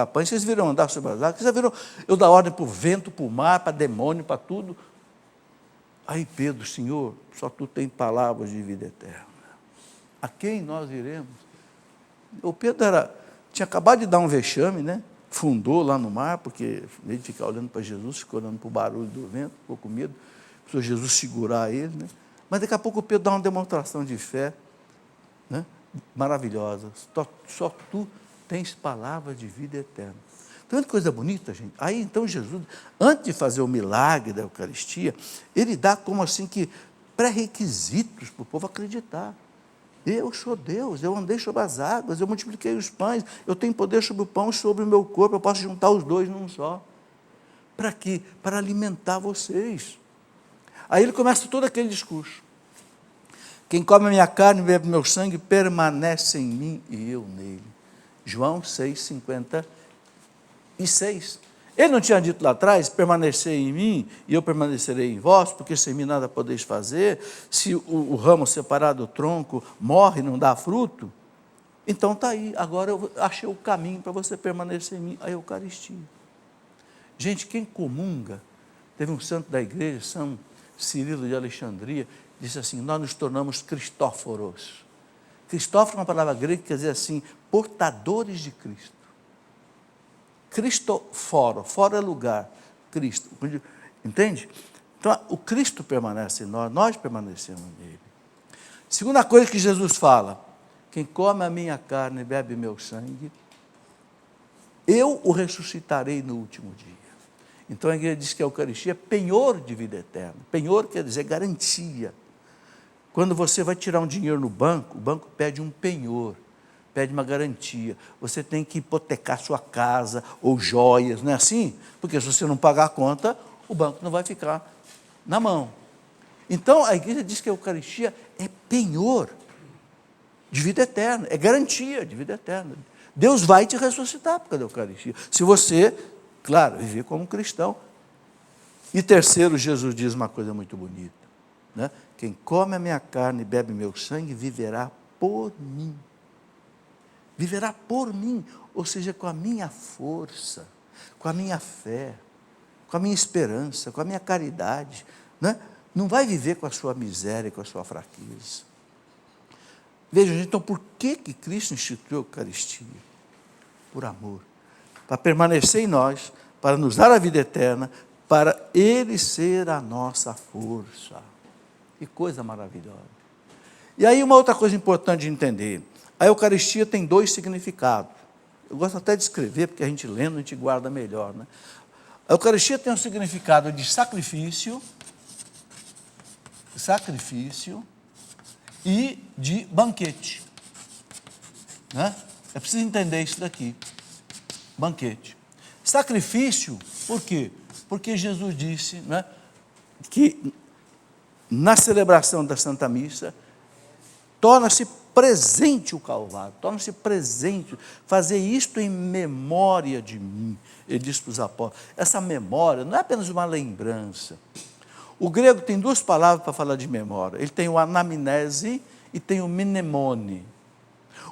pães, vocês viram andar sobre as águas, vocês já viram eu dar ordem para o vento, para o mar, para demônio, para tudo. Aí Pedro, Senhor, só tu tem palavras de vida eterna. A quem nós iremos? O Pedro tinha acabado de dar um vexame, né? Fundou lá no mar, porque ele ficar olhando para Jesus, ficou olhando para o barulho do vento, ficou com medo, precisou Jesus segurar ele, né? Mas daqui a pouco Pedro dá uma demonstração de fé, né, maravilhosa. Só tu tens palavra de vida eterna. Tanta coisa bonita, gente. Aí então Jesus, antes de fazer o milagre da Eucaristia, ele dá como assim que pré-requisitos para o povo acreditar. Eu sou Deus, eu andei sobre as águas, eu multipliquei os pães, eu tenho poder sobre o pão e sobre o meu corpo, eu posso juntar os dois num só. Para quê? Para alimentar vocês. Aí ele começa todo aquele discurso. Quem come a minha carne e bebe meu sangue permanece em mim e eu nele. João 6,56. Ele não tinha dito lá atrás, permanecer em mim e eu permanecerei em vós, porque sem mim nada podeis fazer. Se o ramo separado do tronco morre e não dá fruto, então está aí, agora eu achei o caminho para você permanecer em mim, a Eucaristia. Gente, quem comunga, teve um santo da igreja, São Cirilo de Alexandria, disse assim, nós nos tornamos cristóforos. Cristóforo é uma palavra grega que quer dizer assim, portadores de Cristo. Cristoforo, fora é lugar, Cristo, entende? Então, o Cristo permanece em nós, nós permanecemos nele. Segunda coisa que Jesus fala, quem come a minha carne e bebe meu sangue, eu o ressuscitarei no último dia. Então a igreja diz que a Eucaristia é penhor de vida eterna. Penhor quer dizer garantia. Quando você vai tirar um dinheiro no banco, o banco pede um penhor, pede uma garantia. Você tem que hipotecar sua casa ou joias, não é assim? Porque se você não pagar a conta, o banco não vai ficar na mão. Então a igreja diz que a Eucaristia é penhor de vida eterna, é garantia de vida eterna. Deus vai te ressuscitar por causa da Eucaristia. Se você, claro, viver como cristão. E terceiro, Jesus diz uma coisa muito bonita, né? Quem come a minha carne e bebe meu sangue, viverá por mim. Viverá por mim, ou seja, com a minha força, com a minha fé, com a minha esperança, com a minha caridade, né? Não vai viver com a sua miséria, com a sua fraqueza. Vejam, então, por que Cristo instituiu a Eucaristia? Por amor. Para permanecer em nós, para nos dar a vida eterna, para Ele ser a nossa força. Que coisa maravilhosa. E aí uma outra coisa importante de entender, a Eucaristia tem dois significados. Eu gosto até de escrever, porque a gente lendo, a gente guarda melhor, né? A Eucaristia tem um significado de sacrifício e de banquete, né? É preciso entender isso daqui. Banquete. Sacrifício, por quê? Porque Jesus disse, né, que na celebração da Santa Missa, torna-se presente o Calvário, torna-se presente, fazer isto em memória de mim, ele disse para os apóstolos. Essa memória não é apenas uma lembrança. O grego tem duas palavras para falar de memória, ele tem o anamnese e tem o mnemone.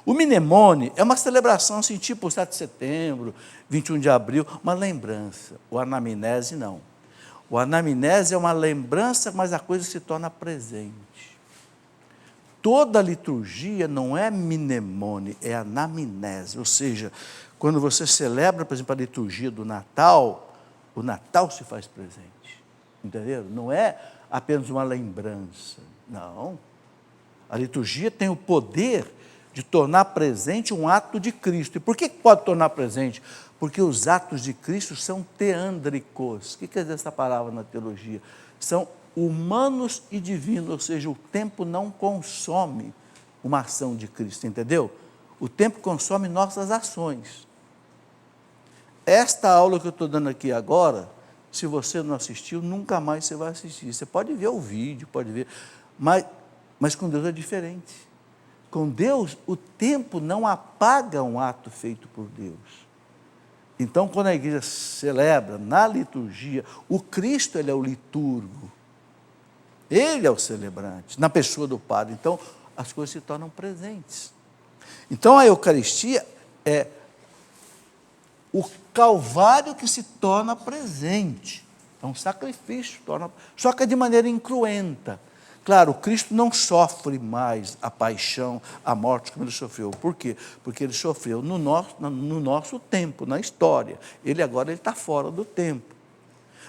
O mnemone é uma celebração assim, tipo 7 de setembro, 21 de abril, uma lembrança. O anamnese não. O anamnese é uma lembrança, mas a coisa se torna presente. Toda a liturgia não é mnemone, é anamnese. Ou seja, quando você celebra, por exemplo, a liturgia do Natal, o Natal se faz presente. Entenderam? Não é apenas uma lembrança. Não. A liturgia tem o poder de tornar presente um ato de Cristo. E por que pode tornar presente? Porque os atos de Cristo são teândricos. O que quer dizer essa palavra na teologia? São humanos e divinos, ou seja, o tempo não consome uma ação de Cristo, entendeu? O tempo consome nossas ações. Esta aula que eu estou dando aqui agora, se você não assistiu, nunca mais você vai assistir. Você pode ver o vídeo, pode ver, mas com Deus é diferente. Com Deus, o tempo não apaga um ato feito por Deus. Então, quando a igreja celebra na liturgia, o Cristo, ele é o liturgo. Ele é o celebrante, na pessoa do Padre. Então, as coisas se tornam presentes. Então, a Eucaristia é o Calvário que se torna presente. É um sacrifício, só que é de maneira incruenta. Claro, Cristo não sofre mais a paixão, a morte como ele sofreu. Por quê? Porque ele sofreu no nosso tempo, na história. Ele agora está fora do tempo.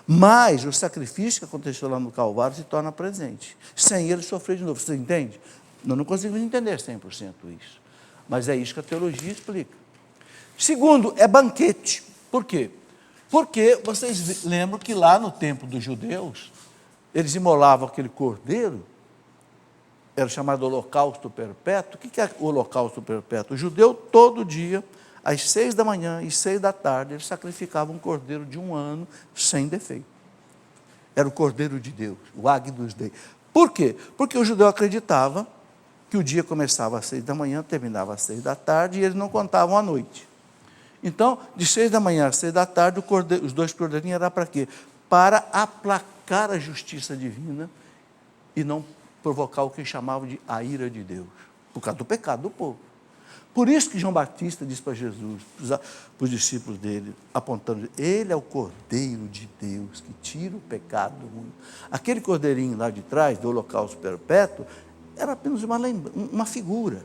Mas o sacrifício que aconteceu lá no Calvário se torna presente. Sem ele sofrer de novo. Você entende? Nós não conseguimos entender 100% isso. Mas é isso que a teologia explica. Segundo, é banquete. Por quê? Porque vocês lembram que lá no tempo dos judeus, eles imolavam aquele cordeiro, era chamado holocausto perpétuo. O que é o holocausto perpétuo? O judeu, todo dia, às 6 da manhã e 6 da tarde, ele sacrificava um cordeiro de 1 ano, sem defeito. Era o cordeiro de Deus, o Agnus Dei. Por quê? Porque o judeu acreditava que o dia começava às 6 da manhã, terminava às 6 da tarde, e eles não contavam a noite. Então, de 6 da manhã às 6 da tarde, os 2 cordeirinhos eram para quê? Para aplacar a justiça divina e não provocar o que chamavam de a ira de Deus, por causa do pecado do povo. Por isso que João Batista disse para Jesus, para os discípulos dele, apontando, ele é o Cordeiro de Deus que tira o pecado do mundo. Aquele cordeirinho lá de trás, do holocausto perpétuo, era apenas uma figura,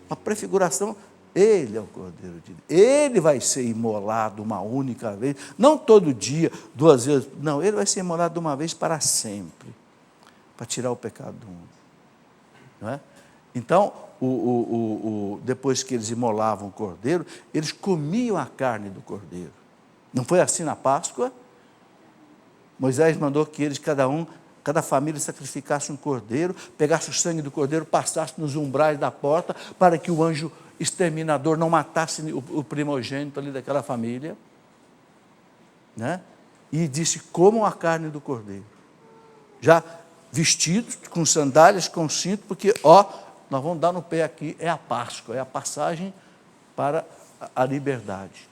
uma prefiguração. Ele é o Cordeiro de Deus. Ele vai ser imolado uma única vez, não todo dia, 2 vezes, não, ele vai ser imolado de uma vez para sempre, para tirar o pecado do mundo. Não é? Então, depois que eles imolavam o cordeiro, eles comiam a carne do cordeiro. Não foi assim na Páscoa? Moisés mandou que eles, cada família sacrificasse um cordeiro, pegasse o sangue do cordeiro, passasse nos umbrais da porta, para que o anjo exterminador não matasse o primogênito ali daquela família. Né? E disse, comam a carne do cordeiro. Já vestidos, com sandálias, com cinto, porque, nós vamos dar no pé aqui, é a Páscoa, é a passagem para a liberdade.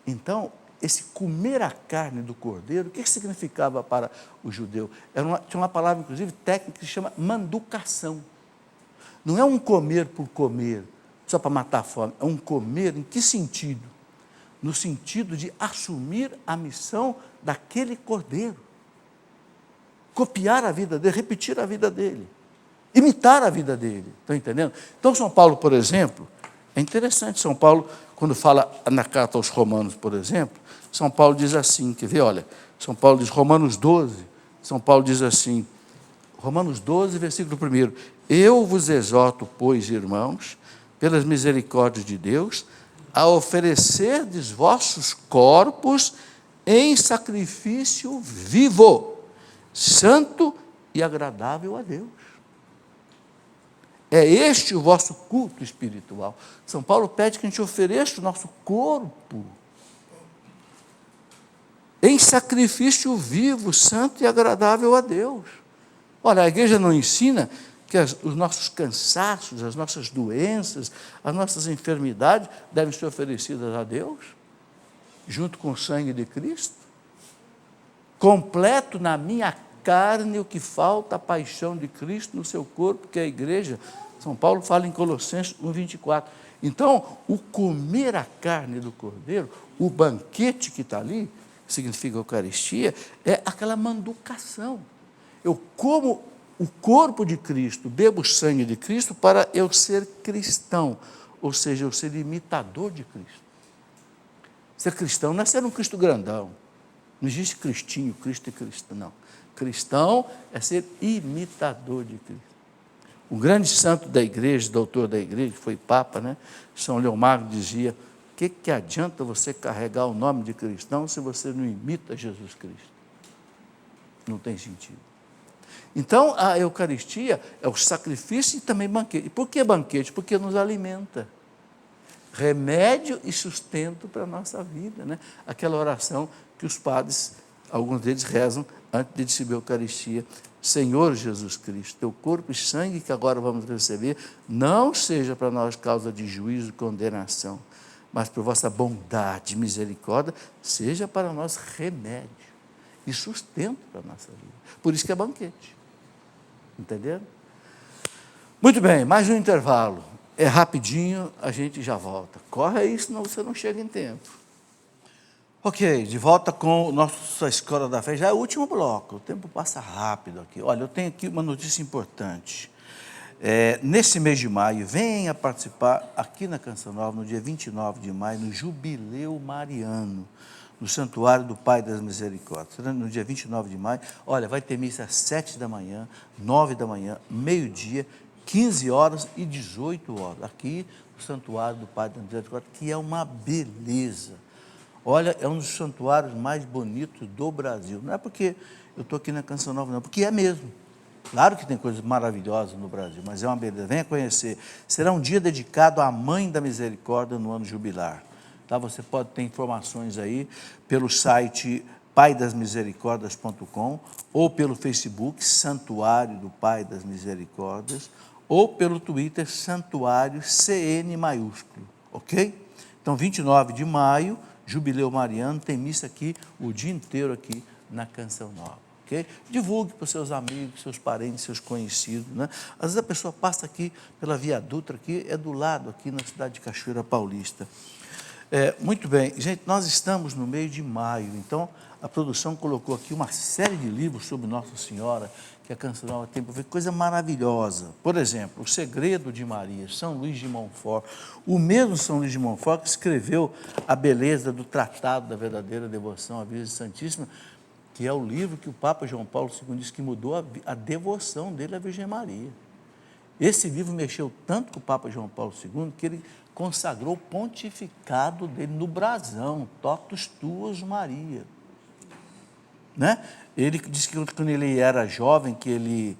Então, esse comer a carne do cordeiro, o que significava para o judeu? Tinha uma palavra, inclusive, técnica, que se chama manducação. Não é um comer por comer, só para matar a fome, é um comer em que sentido? No sentido de assumir a missão daquele cordeiro. Copiar a vida dele, repetir a vida dele. Imitar a vida dele, estão entendendo? Então, São Paulo, por exemplo, é interessante, São Paulo, quando fala na carta aos Romanos, por exemplo, São Paulo diz assim, quer ver, olha, São Paulo diz, Romanos 12, São Paulo diz assim, Romanos 12, versículo 1, eu vos exorto, pois, irmãos, pelas misericórdias de Deus, a oferecerdes vossos corpos em sacrifício vivo, santo e agradável a Deus. É este o vosso culto espiritual. São Paulo pede que a gente ofereça o nosso corpo em sacrifício vivo, santo e agradável a Deus. Olha, a igreja não ensina que os nossos cansaços, as nossas doenças, as nossas enfermidades devem ser oferecidas a Deus, junto com o sangue de Cristo. Completo na minha carne o que falta a paixão de Cristo no seu corpo, que é a igreja. São Paulo fala em Colossenses 1,24. Então, o comer a carne do cordeiro, o banquete que está ali, que significa Eucaristia, é aquela manducação. Eu como o corpo de Cristo, bebo o sangue de Cristo para eu ser cristão, ou seja, eu ser imitador de Cristo. Ser cristão não é ser um Cristo grandão. Não existe cristinho, Cristo e Cristo, não. Cristão é ser imitador de Cristo. O grande santo da igreja, doutor da igreja, foi Papa, né? São Leomagno dizia, o que adianta você carregar o nome de cristão se você não imita Jesus Cristo? Não tem sentido. Então, a Eucaristia é o sacrifício e também banquete. E por que banquete? Porque nos alimenta. Remédio e sustento para a nossa vida, né? Aquela oração que os padres, alguns deles rezam antes de receber a Eucaristia. Senhor Jesus Cristo, teu corpo e sangue que agora vamos receber, não seja para nós causa de juízo e condenação, mas por vossa bondade e misericórdia, seja para nós remédio e sustento para a nossa vida. Por isso que é banquete. Entenderam? Muito bem, mais um intervalo. É rapidinho, a gente já volta. Corre aí, senão você não chega em tempo. Ok, de volta com a nossa Escola da Fé. Já é o último bloco, o tempo passa rápido aqui. Olha, eu tenho aqui uma notícia importante. Nesse mês de maio, venha participar aqui na Canção Nova, no dia 29 de maio, no Jubileu Mariano. no Santuário do Pai das Misericórdias. Será no dia 29 de maio. Olha, vai ter missa às 7 da manhã, 9 da manhã, meio-dia, 15 horas e 18 horas. Aqui no Santuário do Pai das Misericórdias, que é uma beleza. Olha, é um dos santuários mais bonitos do Brasil. Não é porque eu estou aqui na Canção Nova, não, porque é mesmo. Claro que tem coisas maravilhosas no Brasil, mas é uma beleza. Venha conhecer. Será um dia dedicado à Mãe da Misericórdia no ano jubilar. Tá? Você pode ter informações aí pelo site paidasmisericordias.com ou pelo Facebook Santuário do Pai das Misericórdias ou pelo Twitter Santuário CN maiúsculo, ok? Então, 29 de maio, Jubileu Mariano, tem missa aqui o dia inteiro aqui na Canção Nova. Okay? Divulgue para os seus amigos, seus parentes, seus conhecidos. Né? Às vezes a pessoa passa aqui pela Via Dutra, aqui é do lado, aqui na cidade de Cachoeira Paulista. Muito bem, gente, nós estamos no mês de maio, então a produção colocou aqui uma série de livros sobre Nossa Senhora, que a Canção Nova tem para ver, coisa maravilhosa. Por exemplo, O Segredo de Maria, São Luís de Montfort, o mesmo São Luís de Montfort que escreveu a beleza do Tratado da Verdadeira Devoção à Virgem Santíssima, que é o livro que o Papa João Paulo II disse que mudou a devoção dele à Virgem Maria. Esse livro mexeu tanto com o Papa João Paulo II que ele consagrou o pontificado dele no brasão, Totus Tuus Maria. Né? Ele disse que quando ele era jovem, que ele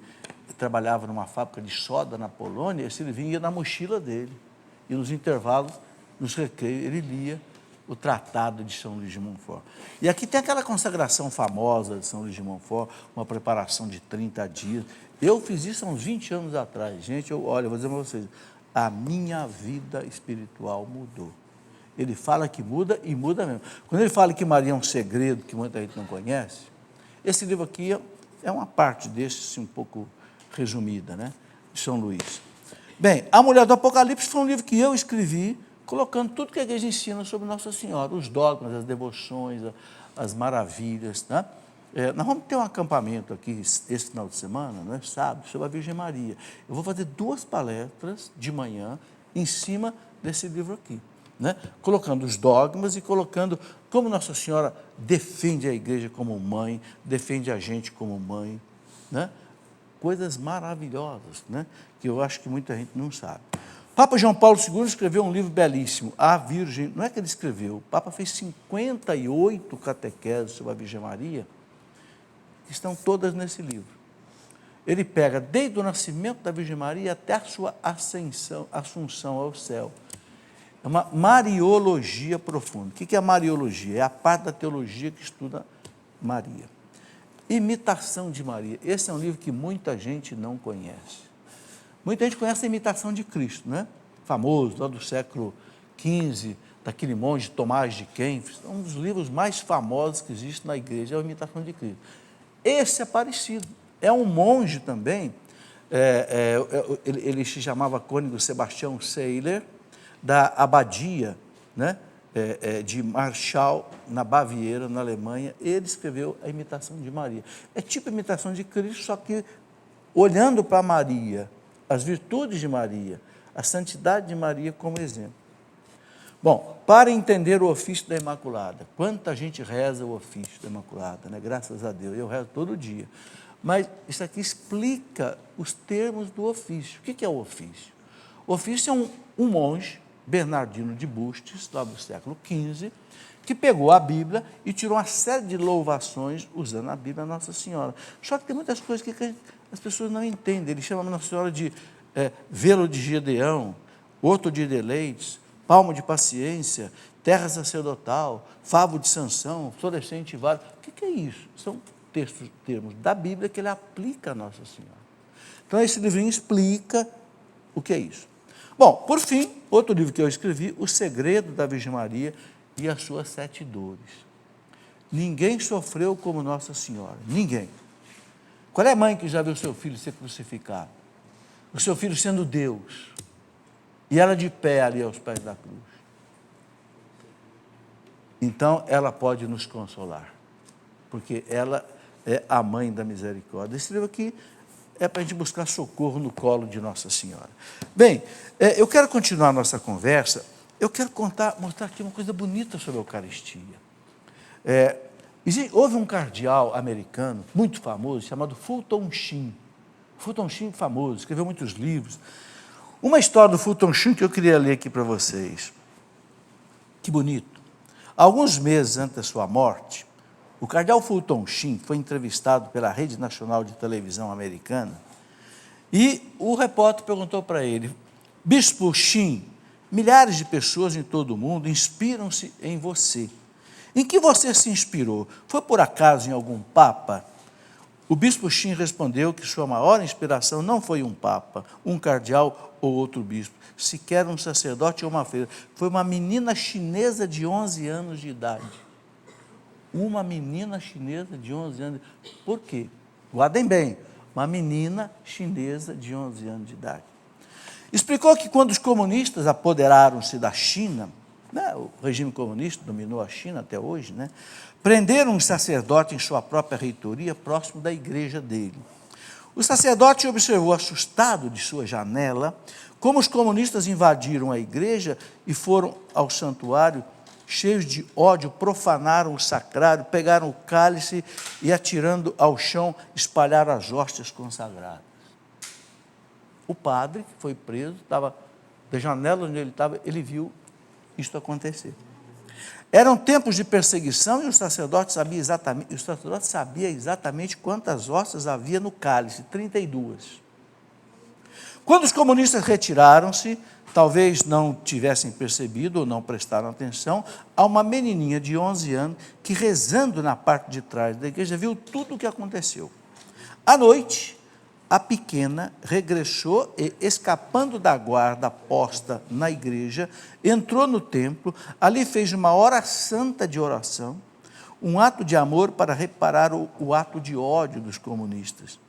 trabalhava numa fábrica de soda na Polônia, esse livrinho ia na mochila dele. E nos intervalos, nos recreios, ele lia o Tratado de São Luís de Montfort. E aqui tem aquela consagração famosa de São Luís de Montfort, uma preparação de 30 dias. Eu fiz isso há uns 20 anos atrás. Gente, olha, eu vou dizer para vocês, a minha vida espiritual mudou. Ele fala que muda e muda mesmo. Quando ele fala que Maria é um segredo que muita gente não conhece, esse livro aqui é uma parte desse, assim, um pouco resumida, né, de São Luís. Bem, A Mulher do Apocalipse foi um livro que eu escrevi, colocando tudo que a igreja ensina sobre Nossa Senhora, os dogmas, as devoções, as maravilhas. Né? Nós vamos ter um acampamento aqui esse final de semana, não é? Sábado, sobre a Virgem Maria. Eu vou fazer 2 palestras de manhã em cima desse livro aqui, né? Colocando os dogmas e colocando como Nossa Senhora defende a igreja como mãe, defende a gente como mãe, né? Coisas maravilhosas, né? Que eu acho que muita gente não sabe. Papa João Paulo II escreveu um livro belíssimo, A Virgem, não é que ele escreveu, o Papa fez 58 catequeses sobre a Virgem Maria, que estão todas nesse livro. Ele pega desde o nascimento da Virgem Maria até a sua assunção ao céu. É uma mariologia profunda. O que é a mariologia? É a parte da teologia que estuda Maria. Imitação de Maria. Esse é um livro que muita gente não conhece. Muita gente conhece a imitação de Cristo, né? Famoso, lá do século XV, daquele monge Tomás de Kempis, um dos livros mais famosos que existe na igreja, é a imitação de Cristo. Esse é parecido, é um monge também, ele se chamava Cônego Sebastião Seiler, da abadia, né, de Marchal, na Baviera, na Alemanha. Ele escreveu a imitação de Maria. É tipo a imitação de Cristo, só que olhando para Maria, as virtudes de Maria, a santidade de Maria como exemplo. Bom, para entender o ofício da Imaculada, quanta gente reza o ofício da Imaculada, né? Graças a Deus, eu rezo todo dia. Mas isso aqui explica os termos do ofício. O que é o ofício? O ofício é um monge, Bernardino de Bustes, lá do século XV, que pegou a Bíblia e tirou uma série de louvações usando a Bíblia a Nossa Senhora. Só que tem muitas coisas que as pessoas não entendem. Ele chama a Nossa Senhora de velo de Gedeão, horto de deleites, palmo de paciência, terra sacerdotal, favo de Sansão, florescente vale. O que é isso? São termos da Bíblia que ele aplica a Nossa Senhora. Então, esse livrinho explica o que é isso. Bom, por fim, outro livro que eu escrevi, O Segredo da Virgem Maria e as suas 7 dores. Ninguém sofreu como Nossa Senhora, ninguém. Qual é a mãe que já viu seu filho ser crucificado? O seu filho sendo Deus, e ela de pé ali aos pés da cruz. Então, ela pode nos consolar, porque ela é a mãe da misericórdia. Esse livro aqui é para a gente buscar socorro no colo de Nossa Senhora. Bem, eu quero continuar a nossa conversa, eu quero mostrar aqui uma coisa bonita sobre a Eucaristia. Houve um cardeal americano muito famoso, chamado Fulton Sheen. Fulton Sheen famoso, escreveu muitos livros. Uma história do Fulton Sheen que eu queria ler aqui para vocês. Que bonito. Alguns meses antes da sua morte, o cardeal Fulton Sheen foi entrevistado pela Rede Nacional de Televisão Americana e o repórter perguntou para ele: Bispo Sheen, milhares de pessoas em todo o mundo inspiram-se em você. Em que você se inspirou? Foi por acaso em algum papa? O bispo Sheen respondeu que sua maior inspiração não foi um papa, um cardeal ou outro bispo, sequer um sacerdote ou uma freira. Foi uma menina chinesa de 11 anos de idade. Uma menina chinesa de 11 anos. Por quê? Guardem bem, uma menina chinesa de 11 anos de idade. Explicou que quando os comunistas apoderaram-se da China, né, o regime comunista dominou a China até hoje, né, prenderam um sacerdote em sua própria reitoria, próximo da igreja dele. O sacerdote observou, assustado de sua janela, como os comunistas invadiram a igreja e foram ao santuário, cheios de ódio, profanaram o sacrário, pegaram o cálice e, atirando ao chão, espalharam as hóstias consagradas. O padre, que foi preso, estava da janela onde ele estava, ele viu isto acontecer. Eram tempos de perseguição e o sacerdote sabia exatamente quantas hóstias havia no cálice, 32. Quando os comunistas retiraram-se, talvez não tivessem percebido ou não prestaram atenção, a uma menininha de 11 anos que, rezando na parte de trás da igreja, viu tudo o que aconteceu. À noite, a pequena regressou e, escapando da guarda posta na igreja, entrou no templo, ali fez uma hora santa de oração, um ato de amor para reparar o ato de ódio dos comunistas.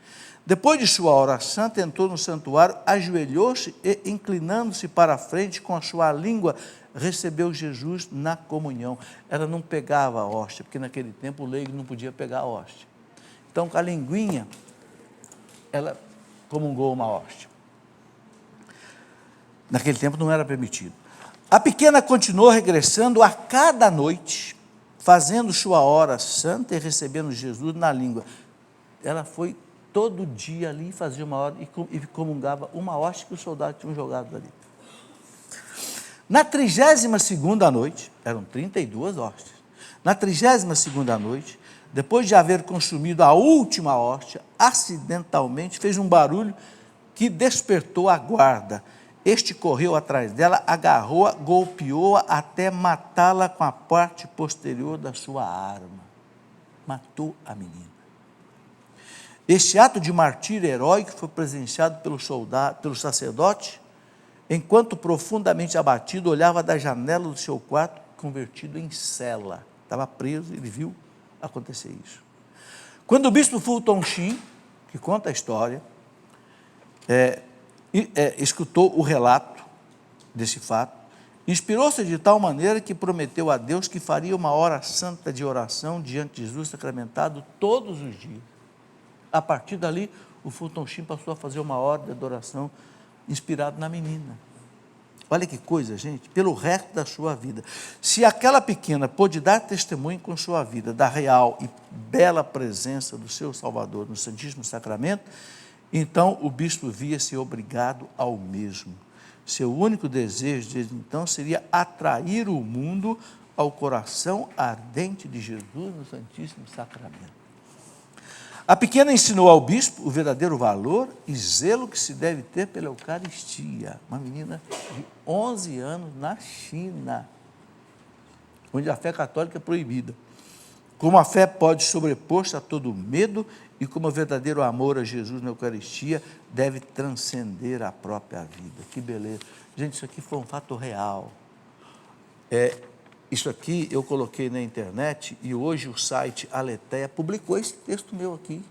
Depois de sua hora santa, entrou no santuário, ajoelhou-se e, inclinando-se para a frente com a sua língua, recebeu Jesus na comunhão. Ela não pegava a hóstia, porque naquele tempo o leigo não podia pegar a hóstia. Então, com a linguinha, ela comungou uma hóstia. Naquele tempo não era permitido. A pequena continuou regressando a cada noite, fazendo sua hora santa e recebendo Jesus na língua. Ela foi todo dia ali, fazia uma hora e comungava uma hóstia que os soldados tinham jogado ali. Na 32ª noite, eram 32 hóstias, na 32ª noite, depois de haver consumido a última hóstia, acidentalmente fez um barulho que despertou a guarda. Este correu atrás dela, agarrou-a, golpeou-a até matá-la com a parte posterior da sua arma. Matou a menina. Este ato de martírio heróico foi presenciado pelo sacerdote, enquanto profundamente abatido, olhava da janela do seu quarto, convertido em cela. Estava preso, ele viu acontecer isso. Quando o bispo Fulton Sheen, que conta a história, escutou o relato desse fato, inspirou-se de tal maneira que prometeu a Deus que faria uma hora santa de oração diante de Jesus sacramentado todos os dias. A partir dali, o Fulton Sheen passou a fazer uma hora de adoração inspirado na menina. Olha que coisa, gente, pelo resto da sua vida. Se aquela pequena pôde dar testemunho com sua vida da real e bela presença do seu Salvador no Santíssimo Sacramento, então o bispo via-se obrigado ao mesmo. Seu único desejo desde então seria atrair o mundo ao coração ardente de Jesus no Santíssimo Sacramento. A pequena ensinou ao bispo o verdadeiro valor e zelo que se deve ter pela Eucaristia. Uma menina de 11 anos na China, onde a fé católica é proibida. Como a fé pode sobrepor-se a todo medo e como o verdadeiro amor a Jesus na Eucaristia deve transcender a própria vida. Que beleza. Gente, isso aqui foi um fato real. Isso aqui eu coloquei na internet e hoje o site Aletheia publicou esse texto meu aqui.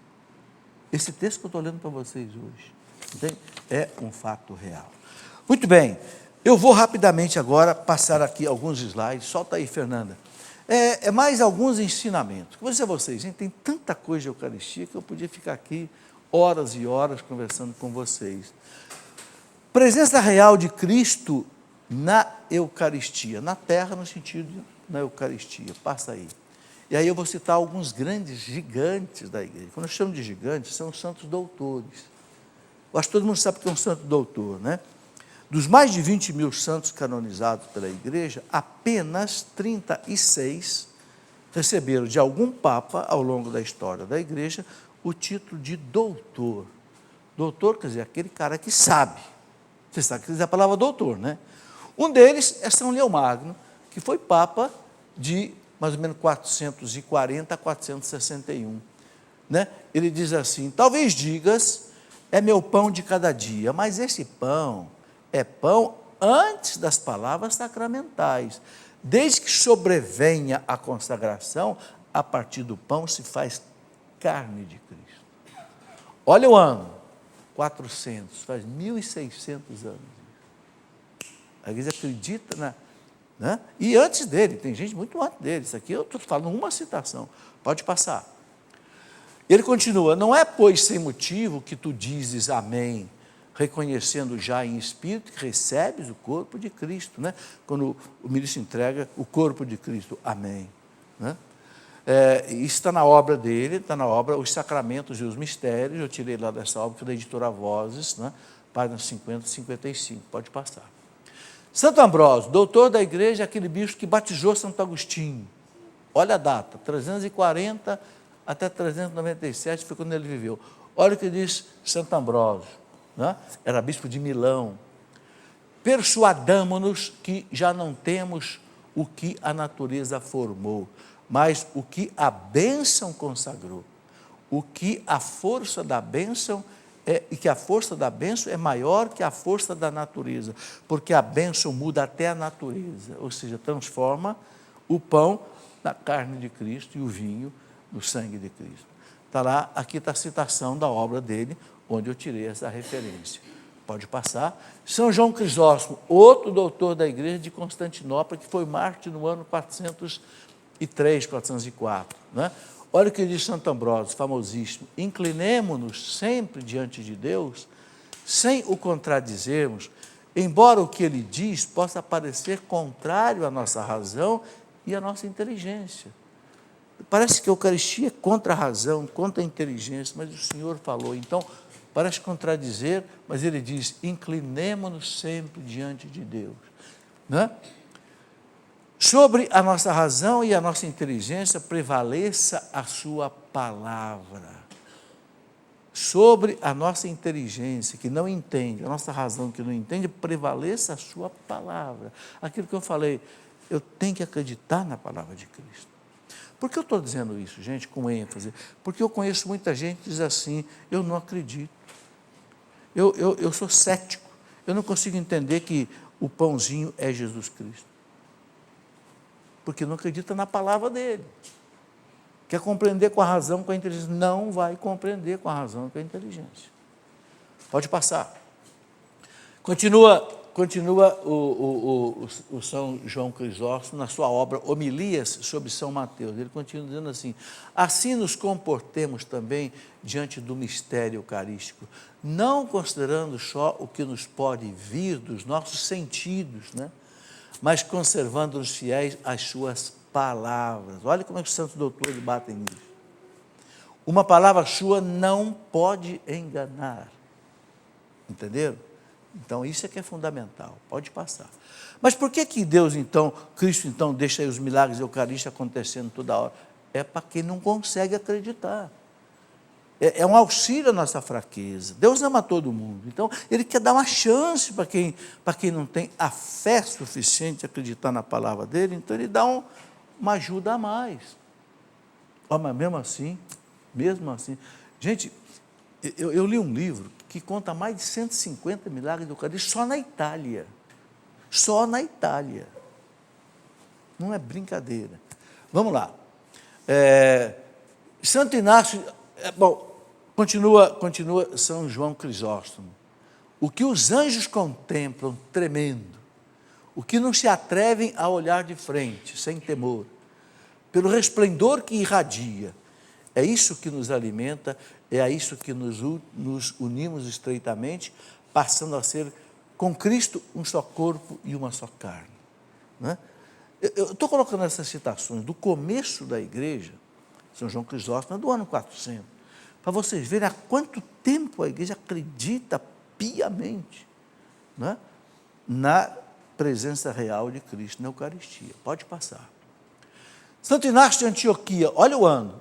Esse texto que eu estou lendo para vocês hoje. Entende? É um fato real. Muito bem, eu vou rapidamente agora passar aqui alguns slides. Solta aí, Fernanda. Mais alguns ensinamentos. Vou dizer a vocês, gente, tem tanta coisa de Eucaristia que eu podia ficar aqui horas e horas conversando com vocês. Presença real de Cristo na Eucaristia, na terra no sentido na Eucaristia, passa aí. E aí eu vou citar alguns grandes gigantes da igreja. Quando eu chamo de gigantes, são os santos doutores. Eu acho que todo mundo sabe o que é um santo doutor, né? Dos mais de 20 mil santos canonizados pela igreja, apenas 36 receberam de algum papa, ao longo da história da igreja, o título de doutor. Doutor quer dizer aquele cara que sabe. Você sabe que quer dizer a palavra doutor, né? Um deles é São Leão Magno, que foi papa de mais ou menos 440 a 461. Né? Ele diz assim: talvez digas, é meu pão de cada dia, mas esse pão é pão antes das palavras sacramentais. Desde que sobrevenha a consagração, a partir do pão se faz carne de Cristo. Olha o ano, 400, faz 1.600 anos. A igreja acredita né? E antes dele, tem gente muito antes dele. Isso aqui eu estou falando uma citação, pode passar. Ele continua: não é, pois, sem motivo que tu dizes amém, reconhecendo já em espírito que recebes o corpo de Cristo, né? Quando o ministro entrega o corpo de Cristo, amém. Né? Isso está na obra dele, está na obra Os Sacramentos e os Mistérios, eu tirei lá dessa obra, que é da editora Vozes, né? Página 50 e 55, pode passar. Santo Ambrósio, doutor da igreja, aquele bicho que batizou Santo Agostinho. Olha a data, 340 até 397 foi quando ele viveu. Olha o que diz Santo Ambrósio, né? Era bispo de Milão. Persuadamo-nos que já não temos o que a natureza formou, mas o que a bênção consagrou. O que a força da bênção e que a força da bênção é maior que a força da natureza, porque a bênção muda até a natureza, ou seja, transforma o pão na carne de Cristo e o vinho no sangue de Cristo. Está lá, aqui está a citação da obra dele, onde eu tirei essa referência. Pode passar. São João Crisóstomo, outro doutor da igreja de Constantinopla, que foi mártir no ano 403, 404, né? Olha o que diz Santo Ambrósio, famosíssimo: inclinemo-nos sempre diante de Deus, sem o contradizermos, embora o que ele diz possa parecer contrário à nossa razão e à nossa inteligência. Parece que a Eucaristia é contra a razão, contra a inteligência, mas o Senhor falou, então parece contradizer, mas ele diz: inclinemo-nos sempre diante de Deus. Né? Sobre a nossa razão e a nossa inteligência prevaleça a sua palavra. Sobre a nossa inteligência, que não entende, a nossa razão que não entende, prevaleça a sua palavra. Aquilo que eu falei, eu tenho que acreditar na palavra de Cristo. Por que eu estou dizendo isso, gente, com ênfase? Porque eu conheço muita gente que diz assim: eu não acredito. Eu sou cético. Eu não consigo entender que o pãozinho é Jesus Cristo. Porque não acredita na palavra dele. Quer compreender com a razão, com a inteligência. Não vai compreender com a razão e com a inteligência. Pode passar. Continua o São João Crisóstomo na sua obra Homilias sobre São Mateus. Ele continua dizendo assim: assim nos comportemos também diante do mistério eucarístico, não considerando só o que nos pode vir dos nossos sentidos, né? Mas conservando-nos fiéis às suas palavras. Olha como é que os santos doutores batem nisso. Uma palavra sua não pode enganar. Entenderam? Então, isso é que é fundamental. Pode passar. Mas por que Deus, então, Cristo, então, deixa aí os milagres eucarísticos acontecendo toda hora? É para quem não consegue acreditar. É um auxílio à nossa fraqueza. Deus ama todo mundo. Então, Ele quer dar uma chance para quem não tem a fé suficiente de acreditar na palavra dEle. Então, Ele dá uma ajuda a mais. Mas mesmo assim. Gente, eu li um livro que conta mais de 150 milagres do Eucaristia só na Itália. Só na Itália. Não é brincadeira. Vamos lá. Santo Inácio, continua São João Crisóstomo. O que os anjos contemplam tremendo, o que não se atrevem a olhar de frente, sem temor, pelo resplendor que irradia, é isso que nos alimenta, é a isso que nos unimos estreitamente, passando a ser com Cristo um só corpo e uma só carne. Né? Eu estou colocando essas citações do começo da igreja, São João Crisóstomo, do ano 400, para vocês verem há quanto tempo a igreja acredita piamente, né, na presença real de Cristo na Eucaristia. Pode passar. Santo Inácio de Antioquia, olha o ano,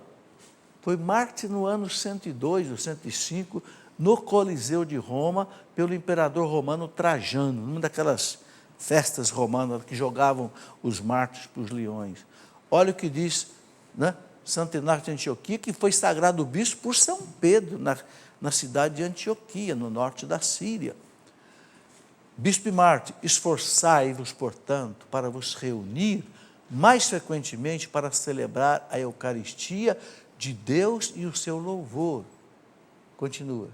foi mártir no ano 102 ou 105, no Coliseu de Roma, pelo imperador romano Trajano, numa daquelas festas romanas que jogavam os mártires para os leões. Olha o que diz, né, Santo Inácio de Antioquia, que foi sagrado bispo por São Pedro, na cidade de Antioquia, no norte da Síria. Bispo e mártir, esforçai-vos, portanto, para vos reunir mais frequentemente para celebrar a Eucaristia de Deus e o seu louvor. Continua.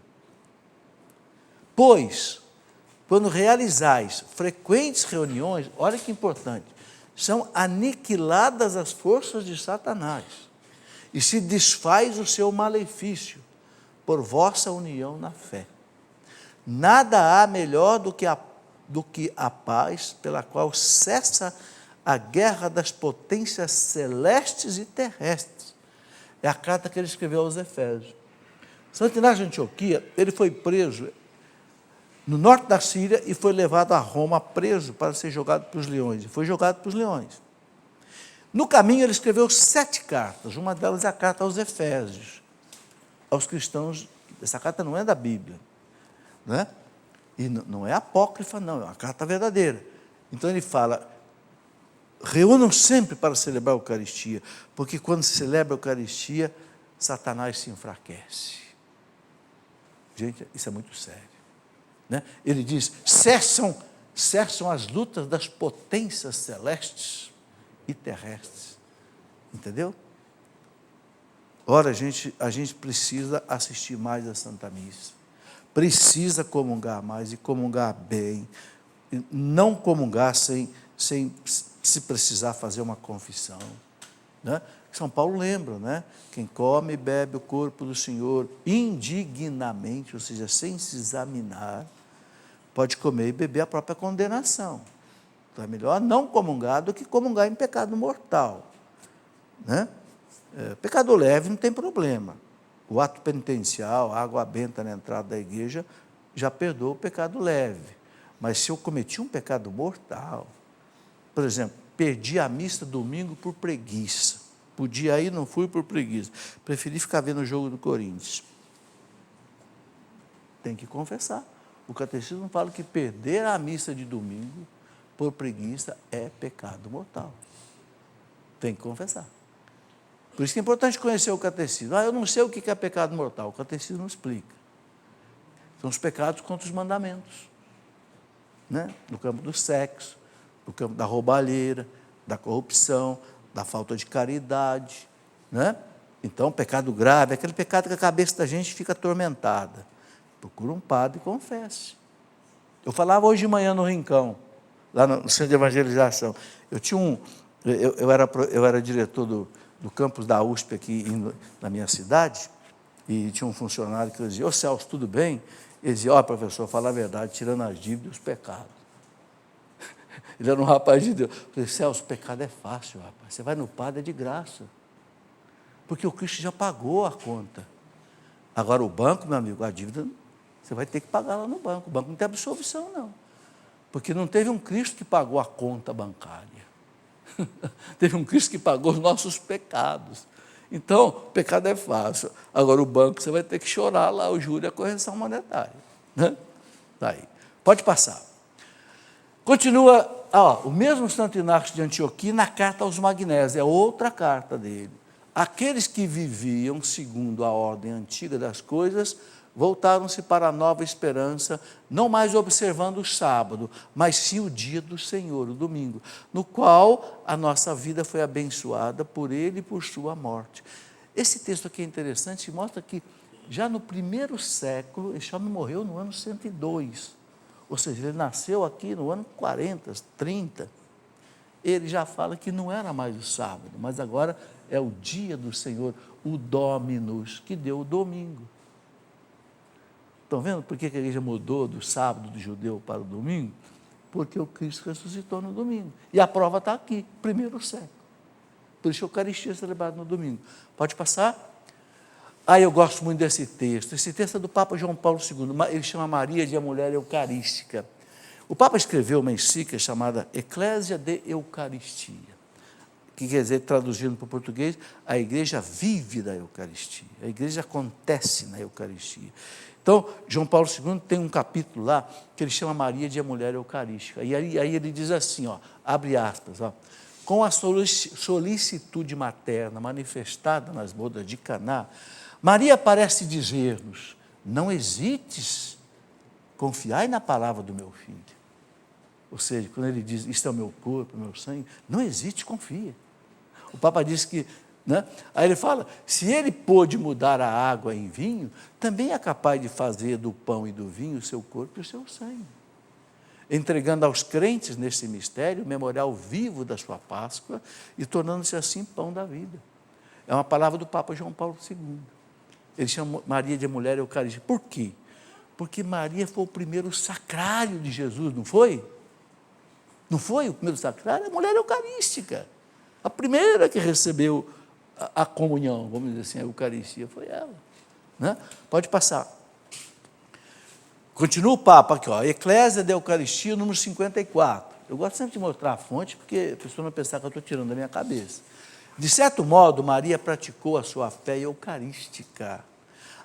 Pois, quando realizais frequentes reuniões, olha que importante, são aniquiladas as forças de Satanás e se desfaz o seu malefício por vossa união na fé. Nada há melhor do que a paz pela qual cessa a guerra das potências celestes e terrestres. É a carta que ele escreveu aos Efésios. Santo Inácio de Antioquia, ele foi preso no norte da Síria e foi levado a Roma preso para ser jogado para os leões. E foi jogado para os leões. No caminho ele escreveu 7 cartas, uma delas é a carta aos Efésios, aos cristãos. Essa carta não é da Bíblia, né? E não é apócrifa, não, é uma carta verdadeira. Então ele fala, reúnam sempre para celebrar a Eucaristia, porque quando se celebra a Eucaristia, Satanás se enfraquece. Gente, isso é muito sério, né? Ele diz, cessam as lutas das potências celestes e terrestres. Entendeu? Ora, a gente precisa assistir mais à Santa Missa. Precisa comungar mais e comungar bem. Não comungar sem se precisar fazer uma confissão, né? São Paulo lembra, né? Quem come e bebe o corpo do Senhor indignamente, ou seja, sem se examinar, pode comer e beber a própria condenação. Então é melhor não comungar do que comungar em pecado mortal, né? Pecado leve não tem problema. O ato penitencial, a água benta na entrada da igreja, já perdoa o pecado leve. Mas se eu cometi um pecado mortal, por exemplo, perdi a missa domingo por preguiça, podia ir, não fui por preguiça, preferi ficar vendo o jogo do Corinthians. Tem que confessar. O catecismo fala que perder a missa de domingo por preguiça é pecado mortal. Tem que confessar. Por isso que é importante conhecer o catecismo. Eu não sei o que é pecado mortal. O catecismo não explica. São os pecados contra os mandamentos, né? No campo do sexo, no campo da roubalheira, da corrupção, da falta de caridade, né? Então, pecado grave é aquele pecado que a cabeça da gente fica atormentada. Procura um padre e confesse. Eu falava hoje de manhã no Rincão, lá no centro de evangelização. Eu era diretor do campus da USP aqui na minha cidade, e tinha um funcionário que dizia, Celso, tudo bem? Ele dizia, professor, fala a verdade, tirando as dívidas e os pecados. Ele era um rapaz de Deus. Eu falei, Celso, o pecado é fácil, rapaz. Você vai no padre, é de graça. Porque o Cristo já pagou a conta. Agora o banco, meu amigo, a dívida, você vai ter que pagar lá no banco. O banco não tem absolvição, não. Porque não teve um Cristo que pagou a conta bancária. Teve um Cristo que pagou os nossos pecados. Então, o pecado é fácil. Agora o banco, você vai ter que chorar lá o juro e a correção monetária, né? Tá aí. Pode passar. Continua, o mesmo Santo Inácio de Antioquia na carta aos Magnésios, é outra carta dele. Aqueles que viviam segundo a ordem antiga das coisas, voltaram-se para a nova esperança, não mais observando o sábado, mas sim o dia do Senhor, o domingo, no qual a nossa vida foi abençoada por ele e por sua morte. Esse texto aqui é interessante, mostra que já no primeiro século, ele já morreu no ano 102, ou seja, ele nasceu aqui no ano 40, 30, ele já fala que não era mais o sábado, mas agora é o dia do Senhor, o Dominus, que deu o domingo. Estão vendo por que a igreja mudou do sábado do judeu para o domingo? porque o Cristo ressuscitou no domingo. E a prova está aqui, primeiro século. Por isso a Eucaristia é celebrada no domingo. Pode passar? Eu gosto muito desse texto. Esse texto é do Papa João Paulo II. Ele chama Maria de a Mulher Eucarística. O Papa escreveu uma encíclica chamada Ecclesia de Eucaristia, que quer dizer, traduzindo para o português, a igreja vive da Eucaristia. A igreja acontece na Eucaristia. Então, João Paulo II tem um capítulo lá que ele chama Maria de a Mulher Eucarística. E aí ele diz assim, abre aspas, com a solicitude materna manifestada nas bodas de Caná, Maria parece dizer-nos, não hesites, confiai na palavra do meu filho. Ou seja, quando ele diz, isto é o meu corpo, o meu sangue, não hesite, confia. O Papa disse que, aí ele fala, se ele pôde mudar a água em vinho, também é capaz de fazer do pão e do vinho o seu corpo e o seu sangue, entregando aos crentes nesse mistério o memorial vivo da sua Páscoa e tornando-se assim pão da vida. É uma palavra do Papa João Paulo II. Ele chama Maria de mulher eucarística. Por quê? Porque Maria foi o primeiro sacrário de Jesus, não foi? Não foi o primeiro sacrário? A mulher eucarística. A primeira que recebeu a comunhão, vamos dizer assim, a Eucaristia, foi ela. Pode passar. Continua o Papa aqui, Eclésia da Eucaristia, número 54. Eu gosto sempre de mostrar a fonte, porque a pessoa não pensar que eu estou tirando da minha cabeça. De certo modo, Maria praticou a sua fé eucarística.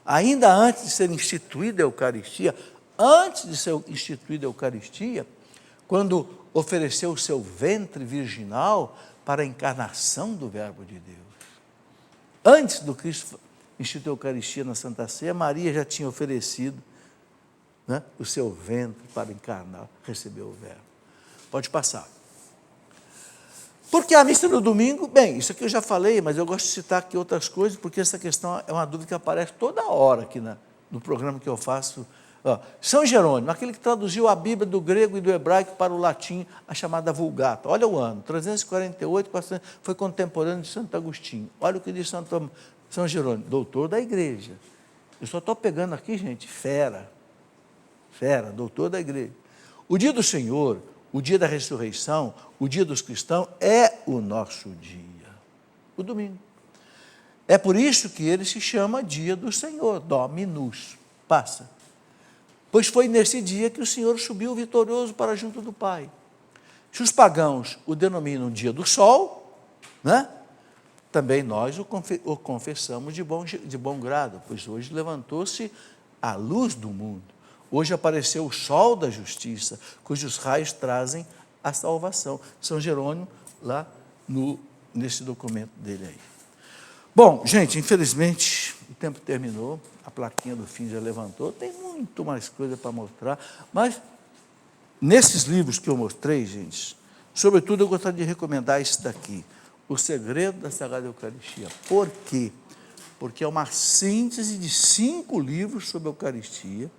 Ainda antes de ser instituída a Eucaristia, quando ofereceu o seu ventre virginal para a encarnação do Verbo de Deus. Antes do Cristo instituir a Eucaristia na Santa Ceia, Maria já tinha oferecido o seu ventre para encarnar, receber o Verbo. Pode passar. Porque a missa no domingo, bem, isso aqui eu já falei, mas eu gosto de citar aqui outras coisas, porque essa questão é uma dúvida que aparece toda hora aqui no programa que eu faço. São Jerônimo, aquele que traduziu a Bíblia do grego e do hebraico para o latim, a chamada Vulgata. Olha o ano, 348, foi contemporâneo de Santo Agostinho. Olha o que diz São Jerônimo, doutor da igreja. Eu só estou pegando aqui, gente, fera, doutor da igreja. O dia do Senhor, o dia da ressurreição, o dia dos cristãos é o nosso dia, o domingo. É por isso que ele se chama dia do Senhor, Dominus. Passa. Pois foi nesse dia que o Senhor subiu vitorioso para junto do Pai. Se os pagãos o denominam dia do sol, também nós o confessamos de bom grado, pois hoje levantou-se a luz do mundo. Hoje apareceu o sol da justiça, cujos raios trazem a salvação. São Jerônimo, lá nesse documento dele aí. Bom, gente, infelizmente, o tempo terminou, a plaquinha do fim já levantou, tem muito mais coisa para mostrar, mas nesses livros que eu mostrei, gente, sobretudo eu gostaria de recomendar esse daqui, O Segredo da Sagrada Eucaristia. Por quê? Porque é uma síntese de 5 livros sobre a Eucaristia,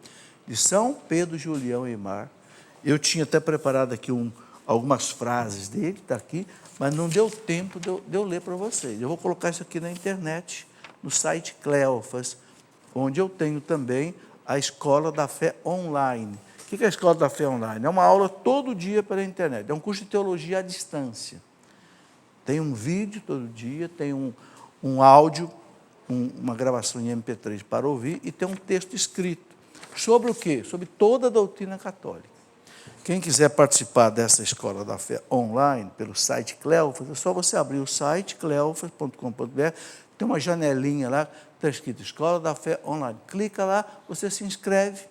de São Pedro Julião Eymar. Eu tinha até preparado aqui algumas frases dele, está aqui, mas não deu tempo de eu ler para vocês. Eu vou colocar isso aqui na internet, no site Cleofas, onde eu tenho também a Escola da Fé Online. O que é a Escola da Fé Online? É uma aula todo dia pela internet, é um curso de teologia à distância. Tem um vídeo todo dia, tem um áudio, uma gravação em MP3 para ouvir, e tem um texto escrito. Sobre o quê? Sobre toda a doutrina católica. Quem quiser participar dessa Escola da Fé online, pelo site Cleofas, é só você abrir o site cleofas.com.br, tem uma janelinha lá, está escrito Escola da Fé online. Clica lá, você se inscreve.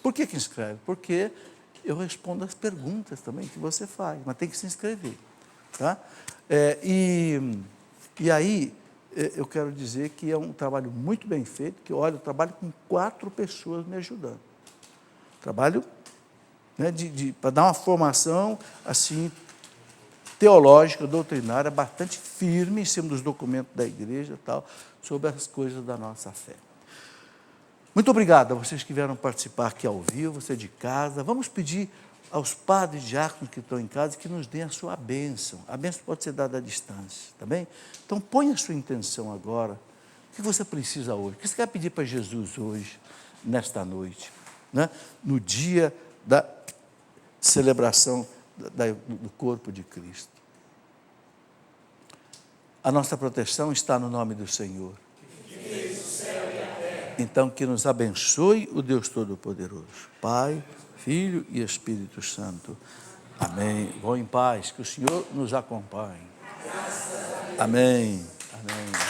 Por que inscreve? Porque eu respondo as perguntas também que você faz, mas tem que se inscrever. Tá? E aí, eu quero dizer que é um trabalho muito bem feito, que olha, eu trabalho com 4 pessoas me ajudando. Trabalho para dar uma formação assim, teológica, doutrinária, bastante firme em cima dos documentos da igreja, tal, sobre as coisas da nossa fé. Muito obrigado a vocês que vieram participar aqui ao vivo, você de casa. Vamos pedir aos padres diáconos que estão em casa que nos deem a sua bênção. A bênção pode ser dada à distância, tá bem? Então, põe a sua intenção agora. O que você precisa hoje? O que você quer pedir para Jesus hoje, nesta noite? No dia da celebração do corpo de Cristo. A nossa proteção está no nome do Senhor. Então, que nos abençoe o Deus Todo-Poderoso, Pai, Filho e Espírito Santo. Amém. Vão em paz, que o Senhor nos acompanhe. Amém. Amém.